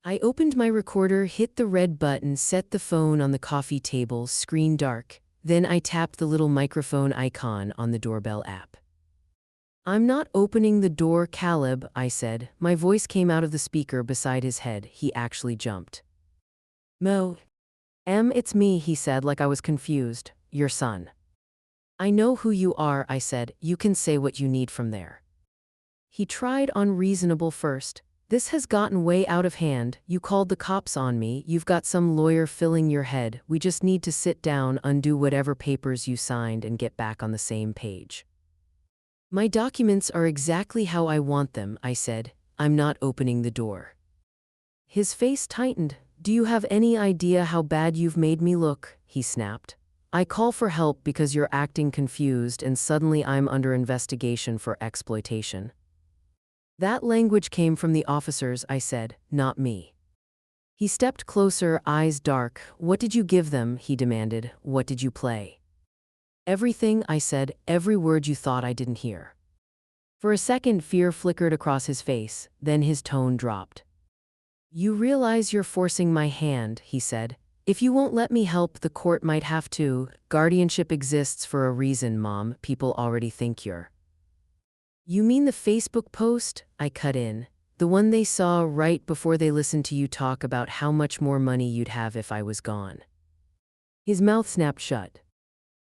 Speaker 1: I opened my recorder, hit the red button, set the phone on the coffee table, screen dark. Then I tapped the little microphone icon on the doorbell app. "I'm not opening the door, Caleb," I said. My voice came out of the speaker beside his head. He actually jumped. "Mo. It's me," he said like I was confused. "Your son." "I know who you are," I said. "You can say what you need from there." He tried unreasonable first. "This has gotten way out of hand. You called the cops on me. You've got some lawyer filling your head. We just need to sit down, undo whatever papers you signed, and get back on the same page." "My documents are exactly how I want them," I said. "I'm not opening the door." His face tightened. "Do you have any idea how bad you've made me look?" he snapped. "I call for help because you're acting confused and suddenly I'm under investigation for exploitation." "That language came from the officers," I said, "not me." He stepped closer, eyes dark. "What did you give them?" he demanded. "What did you play?" "Everything," I said, "every word you thought I didn't hear." For a second, fear flickered across his face, then his tone dropped. "You realize you're forcing my hand," he said. "If you won't let me help, the court might have to. Guardianship exists for a reason, Mom. People already think you're—" "You mean the Facebook post?" I cut in. "The one they saw right before they listened to you talk about how much more money you'd have if I was gone." His mouth snapped shut.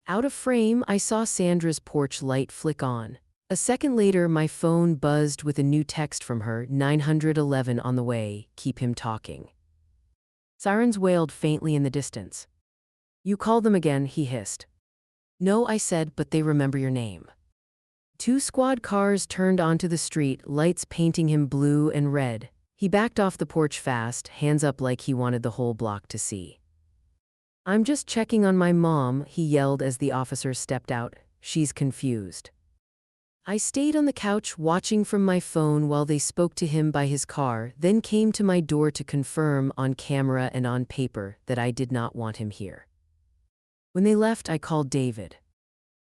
Speaker 1: Out of frame, I saw Sandra's porch light flick on. A second later, my phone buzzed with a new text from her, 911 on the way, keep him talking. Sirens wailed faintly in the distance. "You called them again," he hissed. No, I said, but they remember your name. Two squad cars turned onto the street, lights painting him blue and red. He backed off the porch fast, hands up like he wanted the whole block to see. I'm just checking on my mom, he yelled as the officers stepped out. She's confused. I stayed on the couch watching from my phone while they spoke to him by his car, then came to my door to confirm on camera and on paper that I did not want him here. When they left, I called David.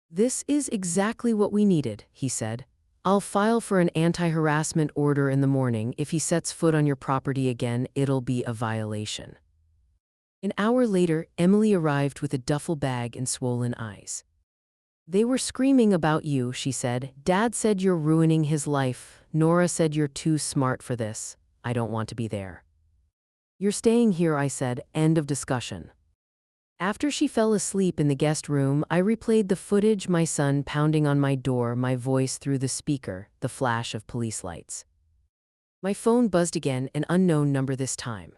Speaker 1: This is exactly what we needed, he said. I'll file for an anti-harassment order in the morning. If he sets foot on your property again, it'll be a violation. An hour later, Emily arrived with a duffel bag and swollen eyes. They were screaming about you, she said. Dad said you're ruining his life. Nora said you're too smart for this. I don't want to be there. You're staying here, I said. End of discussion. After she fell asleep in the guest room, I replayed the footage, my son pounding on my door, my voice through the speaker, the flash of police lights. My phone buzzed again, an unknown number this time.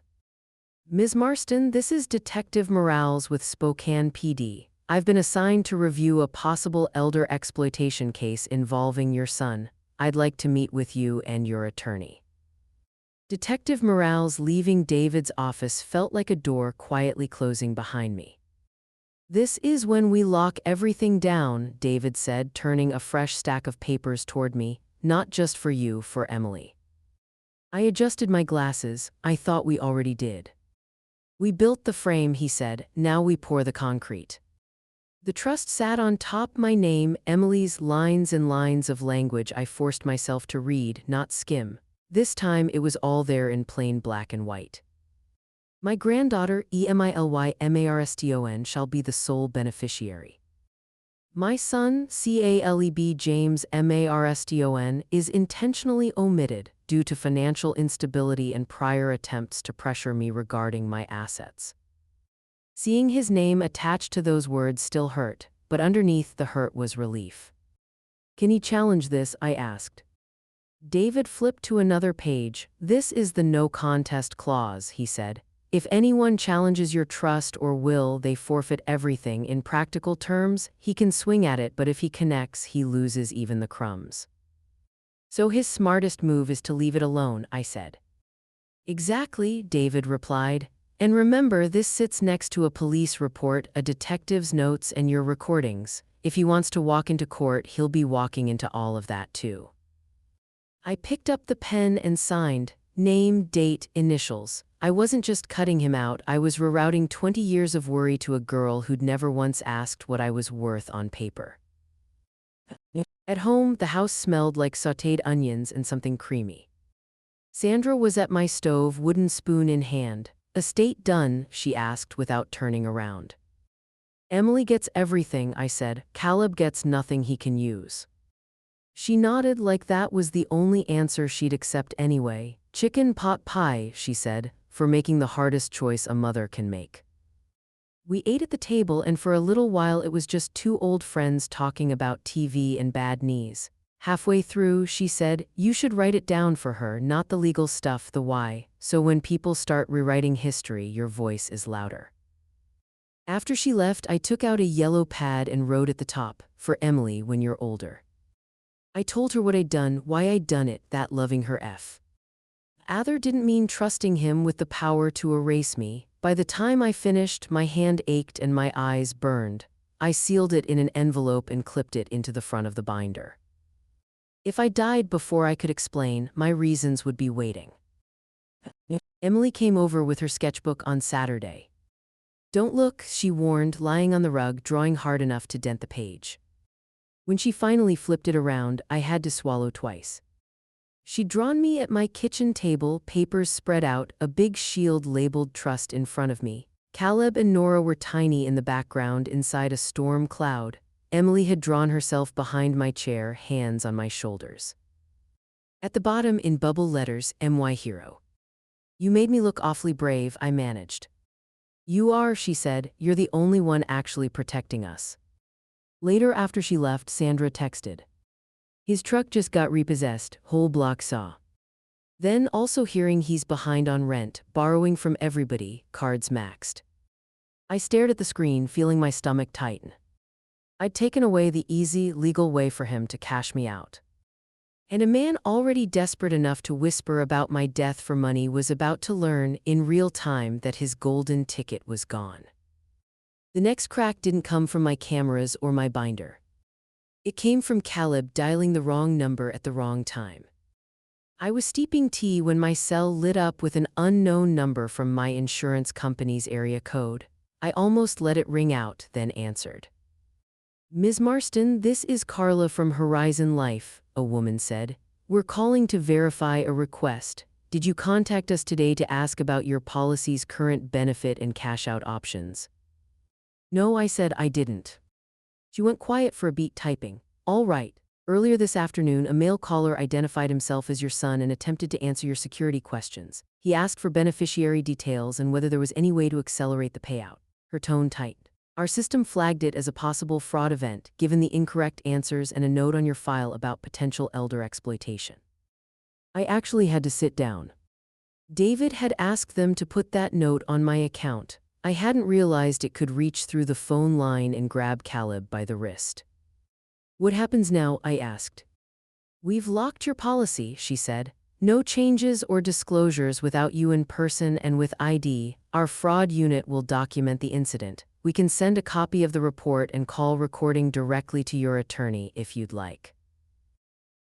Speaker 1: Ms. Marston, this is Detective Morales with Spokane PD. I've been assigned to review a possible elder exploitation case involving your son. I'd like to meet with you and your attorney. Detective Morales leaving David's office felt like a door quietly closing behind me. This is when we lock everything down, David said, turning a fresh stack of papers toward me. Not just for you, for Emily. I adjusted my glasses. I thought we already did. We built the frame, he said. Now we pour the concrete. The trust sat on top, my name, Emily's, lines and lines of language I forced myself to read, not skim. This time it was all there in plain black and white. My granddaughter, Emily Marston, shall be the sole beneficiary. My son, Caleb James Marston, is intentionally omitted due to financial instability and prior attempts to pressure me regarding my assets. Seeing his name attached to those words still hurt, but underneath the hurt was relief. Can he challenge this? I asked. David flipped to another page. This is the no contest clause, he said. If anyone challenges your trust or will, they forfeit everything. In practical terms, he can swing at it, but if he connects, he loses even the crumbs. So his smartest move is to leave it alone, I said. Exactly, David replied. And remember, this sits next to a police report, a detective's notes, and your recordings. If he wants to walk into court, he'll be walking into all of that too. I picked up the pen and signed. Name, date, initials. I wasn't just cutting him out, I was rerouting 20 years of worry to a girl who'd never once asked what I was worth on paper. At home, the house smelled like sautéed onions and something creamy. Sandra was at my stove, wooden spoon in hand. Estate done, she asked without turning around. Emily gets everything, I said. Caleb gets nothing he can use. She nodded like that was the only answer she'd accept anyway. Chicken pot pie, she said, for making the hardest choice a mother can make. We ate at the table, and for a little while it was just two old friends talking about TV and bad knees. Halfway through, she said, you should write it down for her, not the legal stuff, the why, so when people start rewriting history, your voice is louder. After she left, I took out a yellow pad and wrote at the top, for Emily when you're older. I told her what I'd done, why I'd done it, that loving her F. Other didn't mean trusting him with the power to erase me. By the time I finished, my hand ached and my eyes burned. I sealed it in an envelope and clipped it into the front of the binder. If I died before I could explain, my reasons would be waiting. Emily came over with her sketchbook on Saturday. Don't look, she warned, lying on the rug, drawing hard enough to dent the page. When she finally flipped it around, I had to swallow twice. She'd drawn me at my kitchen table, papers spread out, a big shield labeled trust in front of me. Caleb and Nora were tiny in the background inside a storm cloud. Emily had drawn herself behind my chair, hands on my shoulders. At the bottom, in bubble letters, MY Hero. You made me look awfully brave, I managed. You are, she said, you're the only one actually protecting us. Later, after she left, Sandra texted. His truck just got repossessed, whole block saw. Then also hearing he's behind on rent, borrowing from everybody, cards maxed. I stared at the screen, feeling my stomach tighten. I'd taken away the easy, legal way for him to cash me out. And a man already desperate enough to whisper about my death for money was about to learn in real time that his golden ticket was gone. The next crack didn't come from my cameras or my binder. It came from Caleb dialing the wrong number at the wrong time. I was steeping tea when my cell lit up with an unknown number from my insurance company's area code. I almost let it ring out, then answered. "Ms. Marston, this is Carla from Horizon Life," a woman said. "We're calling to verify a request. Did you contact us today to ask about your policy's current benefit and cash-out options?" "No," I said, "I didn't." She went quiet for a beat, typing. "All right. Earlier this afternoon, a male caller identified himself as your son and attempted to answer your security questions. He asked for beneficiary details and whether there was any way to accelerate the payout." Her tone tightened. "Our system flagged it as a possible fraud event, given the incorrect answers and a note on your file about potential elder exploitation." I actually had to sit down. David had asked them to put that note on my account. I hadn't realized it could reach through the phone line and grab Caleb by the wrist. "What happens now?" I asked. "We've locked your policy," she said. "No changes or disclosures without you in person and with ID. Our fraud unit will document the incident. We can send a copy of the report and call recording directly to your attorney if you'd like."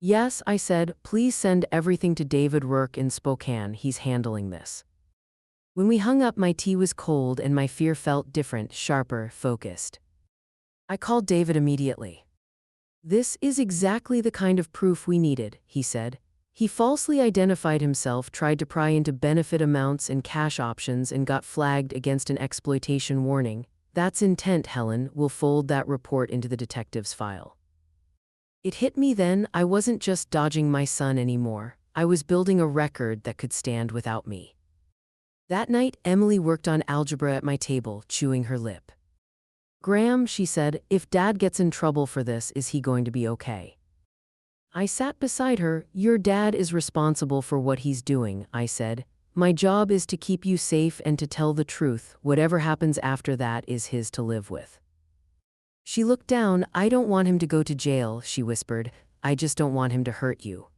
Speaker 1: "Yes," I said, "please send everything to David Rourke in Spokane. He's handling this." When we hung up, my tea was cold and my fear felt different, sharper, focused. I called David immediately. "This is exactly the kind of proof we needed," he said. "He falsely identified himself, tried to pry into benefit amounts and cash options, and got flagged against an exploitation warning. That's intent, Helen. We'll fold that report into the detective's file." It hit me then. I wasn't just dodging my son anymore. I was building a record that could stand without me. That night, Emily worked on algebra at my table, chewing her lip. "Graham," she said, "if Dad gets in trouble for this, is he going to be okay?" I sat beside her. "Your dad is responsible for what he's doing," I said. "My job is to keep you safe and to tell the truth. Whatever happens after that is his to live with." She looked down. "I don't want him to go to jail," she whispered. "I just don't want him to hurt you."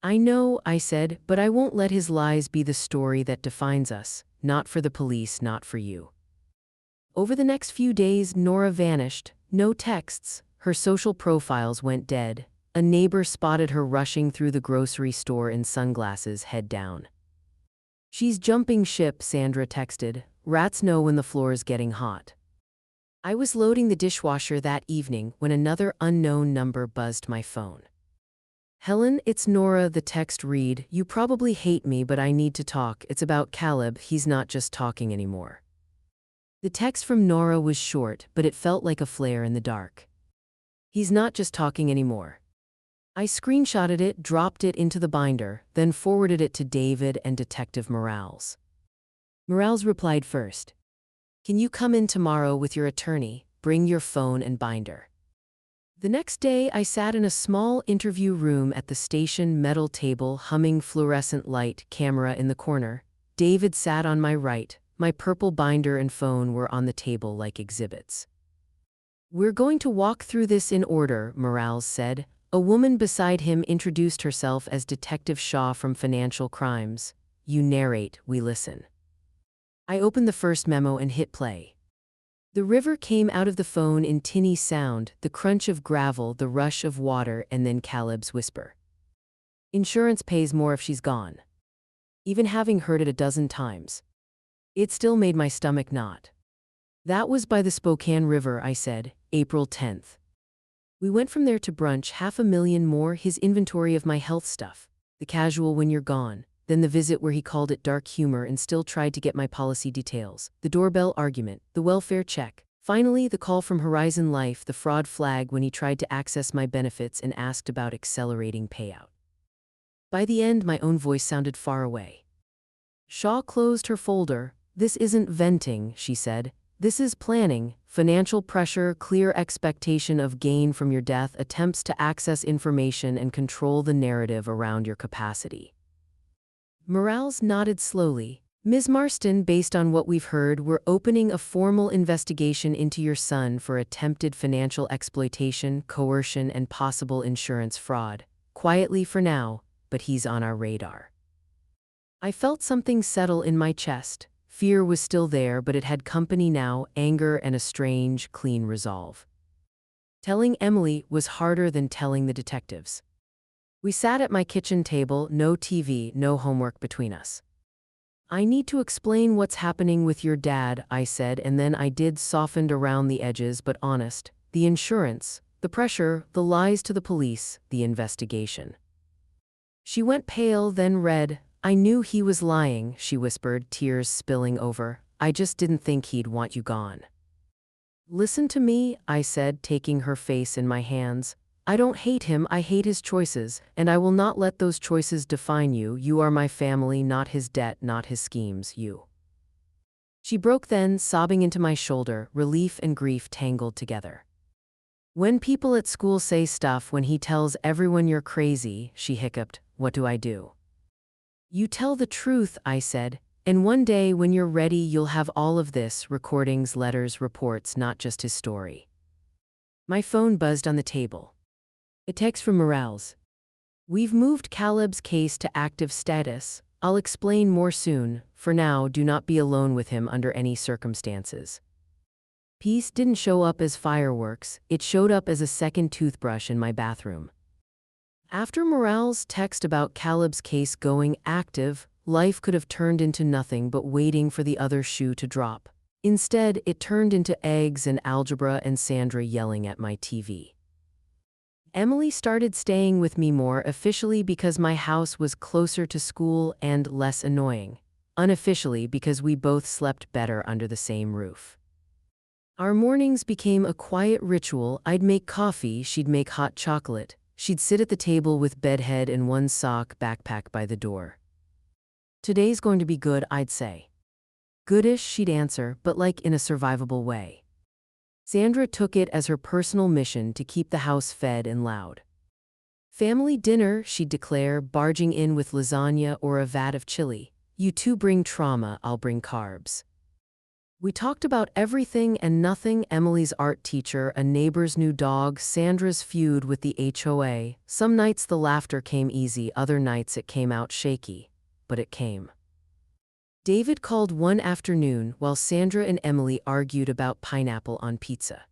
Speaker 1: "I know," I said, "but I won't let his lies be the story that defines us. Not for the police, not for you." Over the next few days, Nora vanished. No texts. Her social profiles went dead. A neighbor spotted her rushing through the grocery store in sunglasses, head down. "She's jumping ship," Sandra texted. "Rats know when the floor's getting hot." I was loading the dishwasher that evening when another unknown number buzzed my phone. "Helen, it's Nora," the text read. "You probably hate me, but I need to talk. It's about Caleb. He's not just talking anymore." The text from Nora was short, but it felt like a flare in the dark. "He's not just talking anymore." I screenshotted it, dropped it into the binder, then forwarded it to David and Detective Morales. Morales replied first. "Can you come in tomorrow with your attorney? Bring your phone and binder." The next day, I sat in a small interview room at the station metal table, humming fluorescent light, camera in the corner. David sat on my right. My purple binder and phone were on the table like exhibits. "We're going to walk through this in order," Morales said. A woman beside him introduced herself as Detective Shaw from Financial Crimes. "You narrate, we listen." I opened the first memo and hit play. The river came out of the phone in tinny sound, the crunch of gravel, the rush of water, and then Caleb's whisper. "Insurance pays more if she's gone." Even having heard it a dozen times, it still made my stomach knot. "That was by the Spokane River," I said, April 10th. We went from there to brunch, $500,000 more, his inventory of my health stuff, the casual "when you're gone," then the visit where he called it dark humor and still tried to get my policy details, the doorbell argument, the welfare check. Finally, the call from Horizon Life, the fraud flag when he tried to access my benefits and asked about accelerating payout. By the end, my own voice sounded far away. Shaw closed her folder. "This isn't venting," she said. "This is planning. Financial pressure, clear expectation of gain from your death, attempts to access information and control the narrative around your capacity." Morales nodded slowly. Ms. Marston, based on what we've heard, we're opening a formal investigation into your son for attempted financial exploitation, coercion, and possible insurance fraud. Quietly for now, but he's on our radar. I felt something settle in my chest. Fear was still there, but it had company now, anger and a strange, clean resolve. Telling Emily was harder than telling the detectives. We sat at my kitchen table, no TV, no homework between us. I need to explain what's happening with your dad, I said, and then I did, softened around the edges but honest. The insurance, the pressure, the lies to the police, the investigation. She went pale, then red. I knew he was lying, she whispered, tears spilling over. I just didn't think he'd want you gone. Listen to me, I said, taking her face in my hands. I don't hate him, I hate his choices, and I will not let those choices define you. You are my family, not his debt, not his schemes, you. She broke then, sobbing into my shoulder, relief and grief tangled together. When people at school say stuff, when he tells everyone you're crazy, she hiccuped, what do I do? You tell the truth, I said, and one day when you're ready you'll have all of this, recordings, letters, reports, not just his story. My phone buzzed on the table. A text from Morales. We've moved Caleb's case to active status. I'll explain more soon. For now, do not be alone with him under any circumstances. Peace didn't show up as fireworks, it showed up as a second toothbrush in my bathroom. After Morales' text about Caleb's case going active, life could have turned into nothing but waiting for the other shoe to drop. Instead, it turned into eggs and algebra and Sandra yelling at my TV. Emily started staying with me more officially because my house was closer to school and less annoying. Unofficially because we both slept better under the same roof. Our mornings became a quiet ritual. I'd make coffee, she'd make hot chocolate. She'd sit at the table with bedhead and one sock, backpack by the door. Today's going to be good, I'd say. Goodish, she'd answer, but like in a survivable way. Sandra took it as her personal mission to keep the house fed and loud. Family dinner, she'd declare, barging in with lasagna or a vat of chili. You two bring trauma, I'll bring carbs. We talked about everything and nothing, Emily's art teacher, a neighbor's new dog, Sandra's feud with the HOA. Some nights the laughter came easy, other nights it came out shaky. But it came. David called one afternoon while Sandra and Emily argued about pineapple on pizza.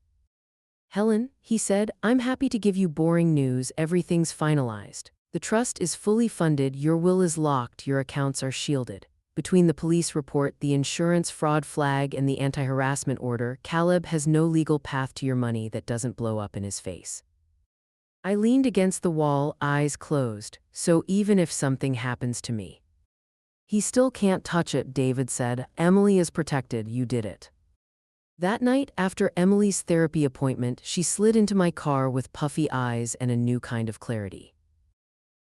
Speaker 1: Helen, he said, I'm happy to give you boring news, everything's finalized. The trust is fully funded, your will is locked, your accounts are shielded. Between the police report, the insurance fraud flag, and the anti-harassment order, Caleb has no legal path to your money that doesn't blow up in his face. I leaned against the wall, eyes closed, so even if something happens to me. He still can't touch it, David said. Emily is protected, you did it. That night, after Emily's therapy appointment, she slid into my car with puffy eyes and a new kind of clarity.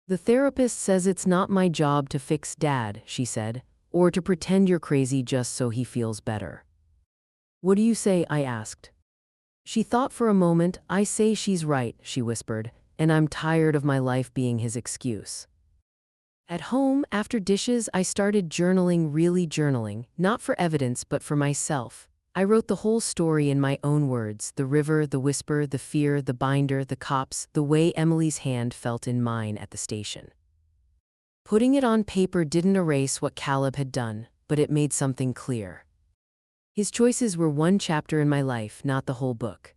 Speaker 1: The therapist says it's not my job to fix Dad, she said, or to pretend you're crazy just so he feels better. What do you say? I asked. She thought for a moment. I say she's right, she whispered, and I'm tired of my life being his excuse. At home, after dishes, I started journaling, really journaling, not for evidence but for myself. I wrote the whole story in my own words, the river, the whisper, the fear, the binder, the cops, the way Emily's hand felt in mine at the station. Putting it on paper didn't erase what Caleb had done, but it made something clear. His choices were one chapter in my life, not the whole book.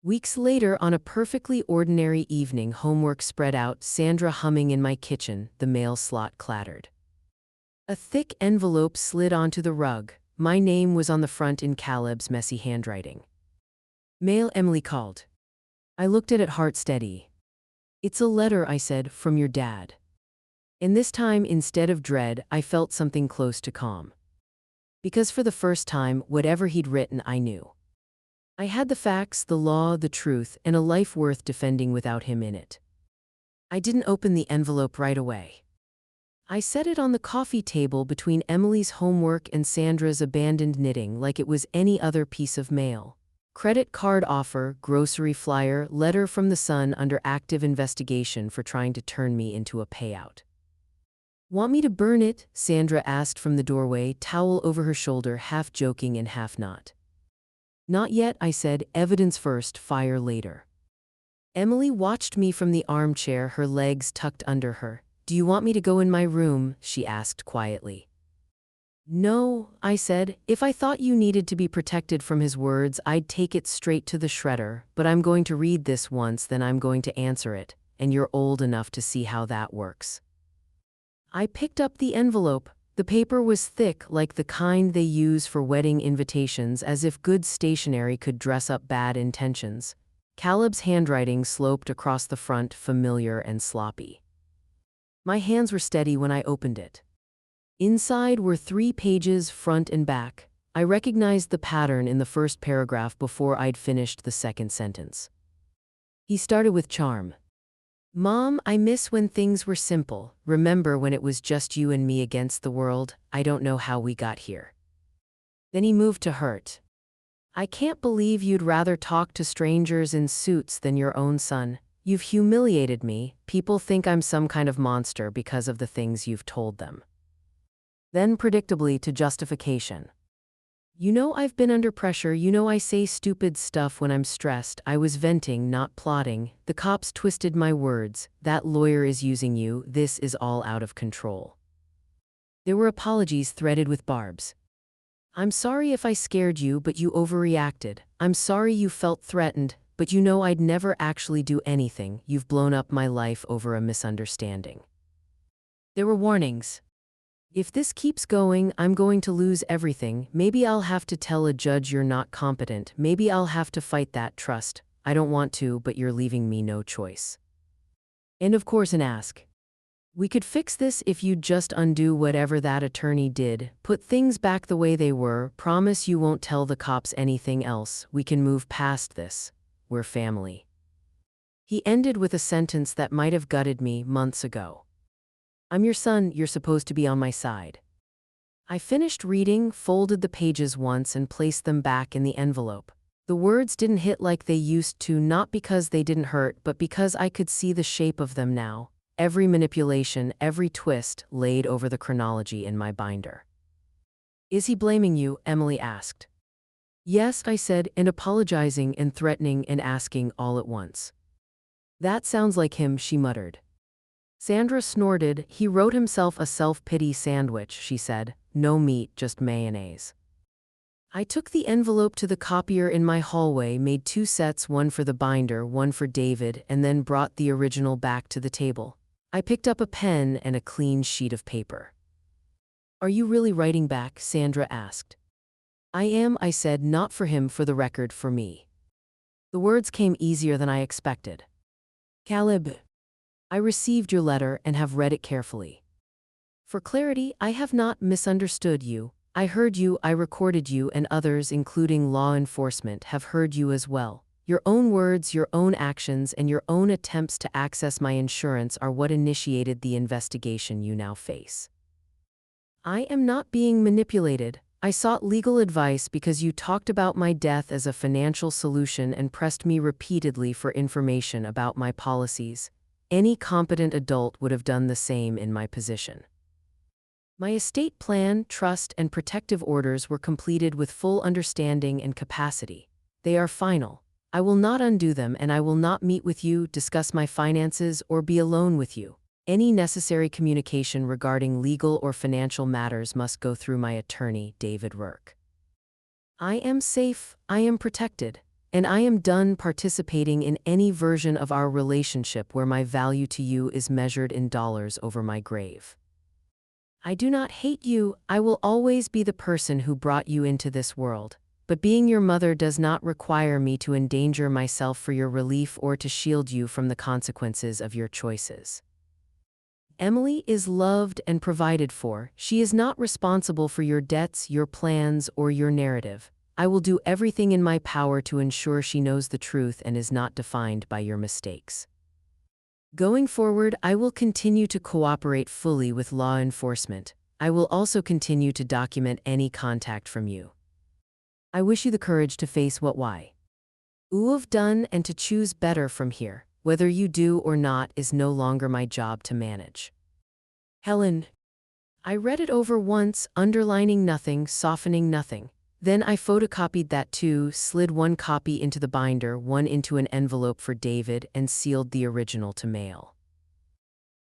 Speaker 1: Weeks later, on a perfectly ordinary evening, homework spread out, Sandra humming in my kitchen, the mail slot clattered. A thick envelope slid onto the rug. My name was on the front in Caleb's messy handwriting. Mail, Emily called. I looked at it, heart steady. It's a letter, I said, from your dad. And this time, instead of dread, I felt something close to calm. Because for the first time, whatever he'd written, I knew. I had the facts, the law, the truth, and a life worth defending without him in it. I didn't open the envelope right away. I set it on the coffee table between Emily's homework and Sandra's abandoned knitting like it was any other piece of mail. Credit card offer, grocery flyer, letter from the son under active investigation for trying to turn me into a payout. Want me to burn it? Sandra asked from the doorway, towel over her shoulder, half joking and half not. Not yet, I said, evidence first, fire later. Emily watched me from the armchair, her legs tucked under her. Do you want me to go in my room? She asked quietly. No, I said. If I thought you needed to be protected from his words, I'd take it straight to the shredder, but I'm going to read this once, then I'm going to answer it, and you're old enough to see how that works. I picked up the envelope. The paper was thick, like the kind they use for wedding invitations, as if good stationery could dress up bad intentions. Caleb's handwriting sloped across the front, familiar and sloppy. My hands were steady when I opened it. Inside were 3 pages, front and back. I recognized the pattern in the first paragraph before I'd finished the second sentence. He started with charm. Mom, I miss when things were simple. Remember when it was just you and me against the world? I don't know how we got here. Then he moved to hurt. I can't believe you'd rather talk to strangers in suits than your own son. You've humiliated me. People think I'm some kind of monster because of the things you've told them. Then predictably to justification. You know I've been under pressure, you know I say stupid stuff when I'm stressed. I was venting, not plotting. The cops twisted my words. That lawyer is using you. This is all out of control. There were apologies threaded with barbs. I'm sorry if I scared you, but you overreacted. I'm sorry you felt threatened, but you know I'd never actually do anything. You've blown up my life over a misunderstanding. There were warnings. If this keeps going, I'm going to lose everything. Maybe I'll have to tell a judge you're not competent. Maybe I'll have to fight that trust. I don't want to, but you're leaving me no choice. And of course an ask. We could fix this if you'd just undo whatever that attorney did, put things back the way they were, promise you won't tell the cops anything else. We can move past this. We're family. He ended with a sentence that might have gutted me months ago. I'm your son, you're supposed to be on my side. I finished reading, folded the pages once and placed them back in the envelope. The words didn't hit like they used to, not because they didn't hurt, but because I could see the shape of them now. Every manipulation, every twist laid over the chronology in my binder. Is he blaming you? Emily asked. Yes, I said, and apologizing and threatening and asking all at once. That sounds like him, she muttered. Sandra snorted. He wrote himself a self-pity sandwich, she said. No meat, just mayonnaise. I took the envelope to the copier in my hallway, made 2 sets, one for the binder, one for David, and then brought the original back to the table. I picked up a pen and a clean sheet of paper. Are you really writing back? Sandra asked. I am, I said, not for him, for the record, for me. The words came easier than I expected. Caleb, I received your letter and have read it carefully. For clarity, I have not misunderstood you. I heard you, I recorded you, and others, including law enforcement, have heard you as well. Your own words, your own actions, and your own attempts to access my insurance are what initiated the investigation you now face. I am not being manipulated. I sought legal advice because you talked about my death as a financial solution and pressed me repeatedly for information about my policies. Any competent adult would have done the same in my position. My estate plan, trust, and protective orders were completed with full understanding and capacity. They are final. I will not undo them, and I will not meet with you, discuss my finances, or be alone with you. Any necessary communication regarding legal or financial matters must go through my attorney, David Rourke. I am safe, I am protected, and I am done participating in any version of our relationship where my value to you is measured in dollars over my grave. I do not hate you. I will always be the person who brought you into this world. But being your mother does not require me to endanger myself for your relief or to shield you from the consequences of your choices. Emily is loved and provided for. She is not responsible for your debts, your plans, or your narrative. I will do everything in my power to ensure she knows the truth and is not defined by your mistakes. Going forward, I will continue to cooperate fully with law enforcement. I will also continue to document any contact from you. I wish you the courage to face what you've done and to choose better from here. Whether you do or not is no longer my job to manage. Helen. I read it over once, underlining nothing, softening nothing. Then I photocopied that too, slid one copy into the binder, one into an envelope for David, and sealed the original to mail.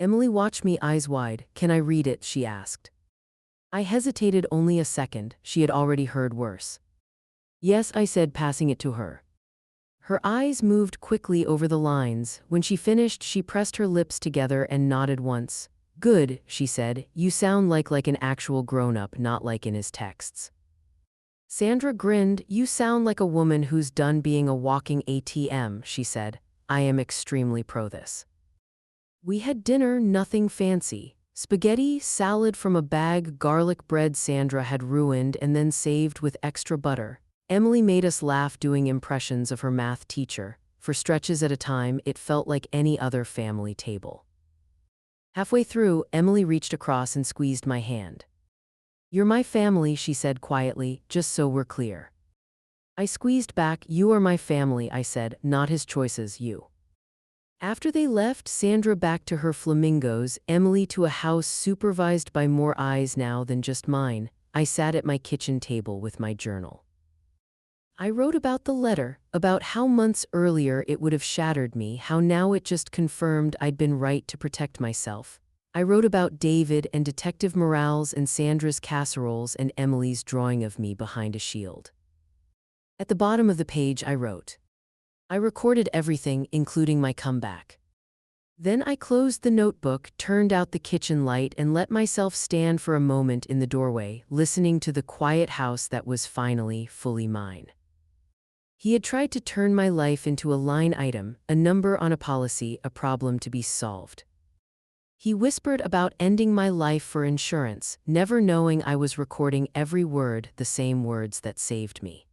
Speaker 1: Emily watched me, eyes wide. "Can I read it?" she asked. I hesitated only a second. She had already heard worse. "Yes," I said, passing it to her. Her eyes moved quickly over the lines. When she finished, she pressed her lips together and nodded once. "Good," she said. "You sound like an actual grown-up, not like in his texts." Sandra grinned. "You sound like a woman who's done being a walking ATM," she said. "I am extremely pro this." We had dinner, nothing fancy. Spaghetti, salad from a bag, garlic bread Sandra had ruined and then saved with extra butter. Emily made us laugh doing impressions of her math teacher. For stretches at a time, it felt like any other family table. Halfway through, Emily reached across and squeezed my hand. "You're my family," she said quietly, "just so we're clear." I squeezed back. "You are my family," I said, "not his choices, you." After they left, Sandra back to her flamingos, Emily to a house supervised by more eyes now than just mine. I sat at my kitchen table with my journal. I wrote about the letter, about how months earlier it would have shattered me, how now it just confirmed I'd been right to protect myself. I wrote about David and Detective Morales and Sandra's casseroles and Emily's drawing of me behind a shield. At the bottom of the page I wrote, "I recorded everything, including my comeback." Then I closed the notebook, turned out the kitchen light, and let myself stand for a moment in the doorway, listening to the quiet house that was finally fully mine. He had tried to turn my life into a line item, a number on a policy, a problem to be solved. He whispered about ending my life for insurance, never knowing I was recording every word, the same words that saved me.